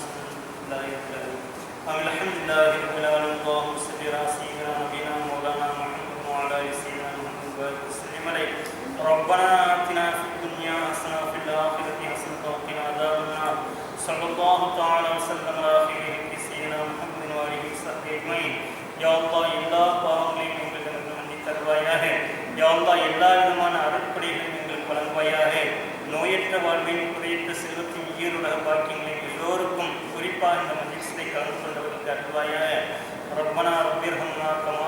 Speaker 1: அலல் முர்ஸலீன். அல்ஹம்துலில்லாஹி ரப்பில் ஆலமீன். அல்லாஹும்ம ஸல்லி அலா ஸய்யிதினா நபியினா மௌலானா முஹம்மத் வ அலா ஆலி ஸய்யிதினா முஹம்மத் வ ஸல்லிம் அலைஹி. ரப்பனா ஆத்தினா ஃபித் துன்யா ஹஸனா வ ஃபில் ஆখিরাতি ஹஸனா வ கினா அஸாபன் நார். ஸல்லல்லாஹு தஆலா வஸல்லம் அலா கைரி ஸய்யிதினா முஹம்மத் வ ஆலிஹி வஸஹ்பிஹி அஜ்மஈன். யா அல்லாஹ், எல்லா பாவங்களையும் எங்களுக்கு மன்னித் தருவாயாக. யா அல்லாஹ், எல்லா விதமான அருட்கொடைகளையும் எங்களுக்கு வழங்குவாயாக. நோயற்ற வாழ்வையும் குறையற்ற செல்வத்தையும் ஈருலக பாக்கியங்களையும் எல்லோருக்கும் குறிப்பாக இந்த மஜ்லிஸிலே கலந்து கொண்டவர்களுக்கு அருள்வாயாக. ரப்பனா ரப்பிர்ஹம்னா கமா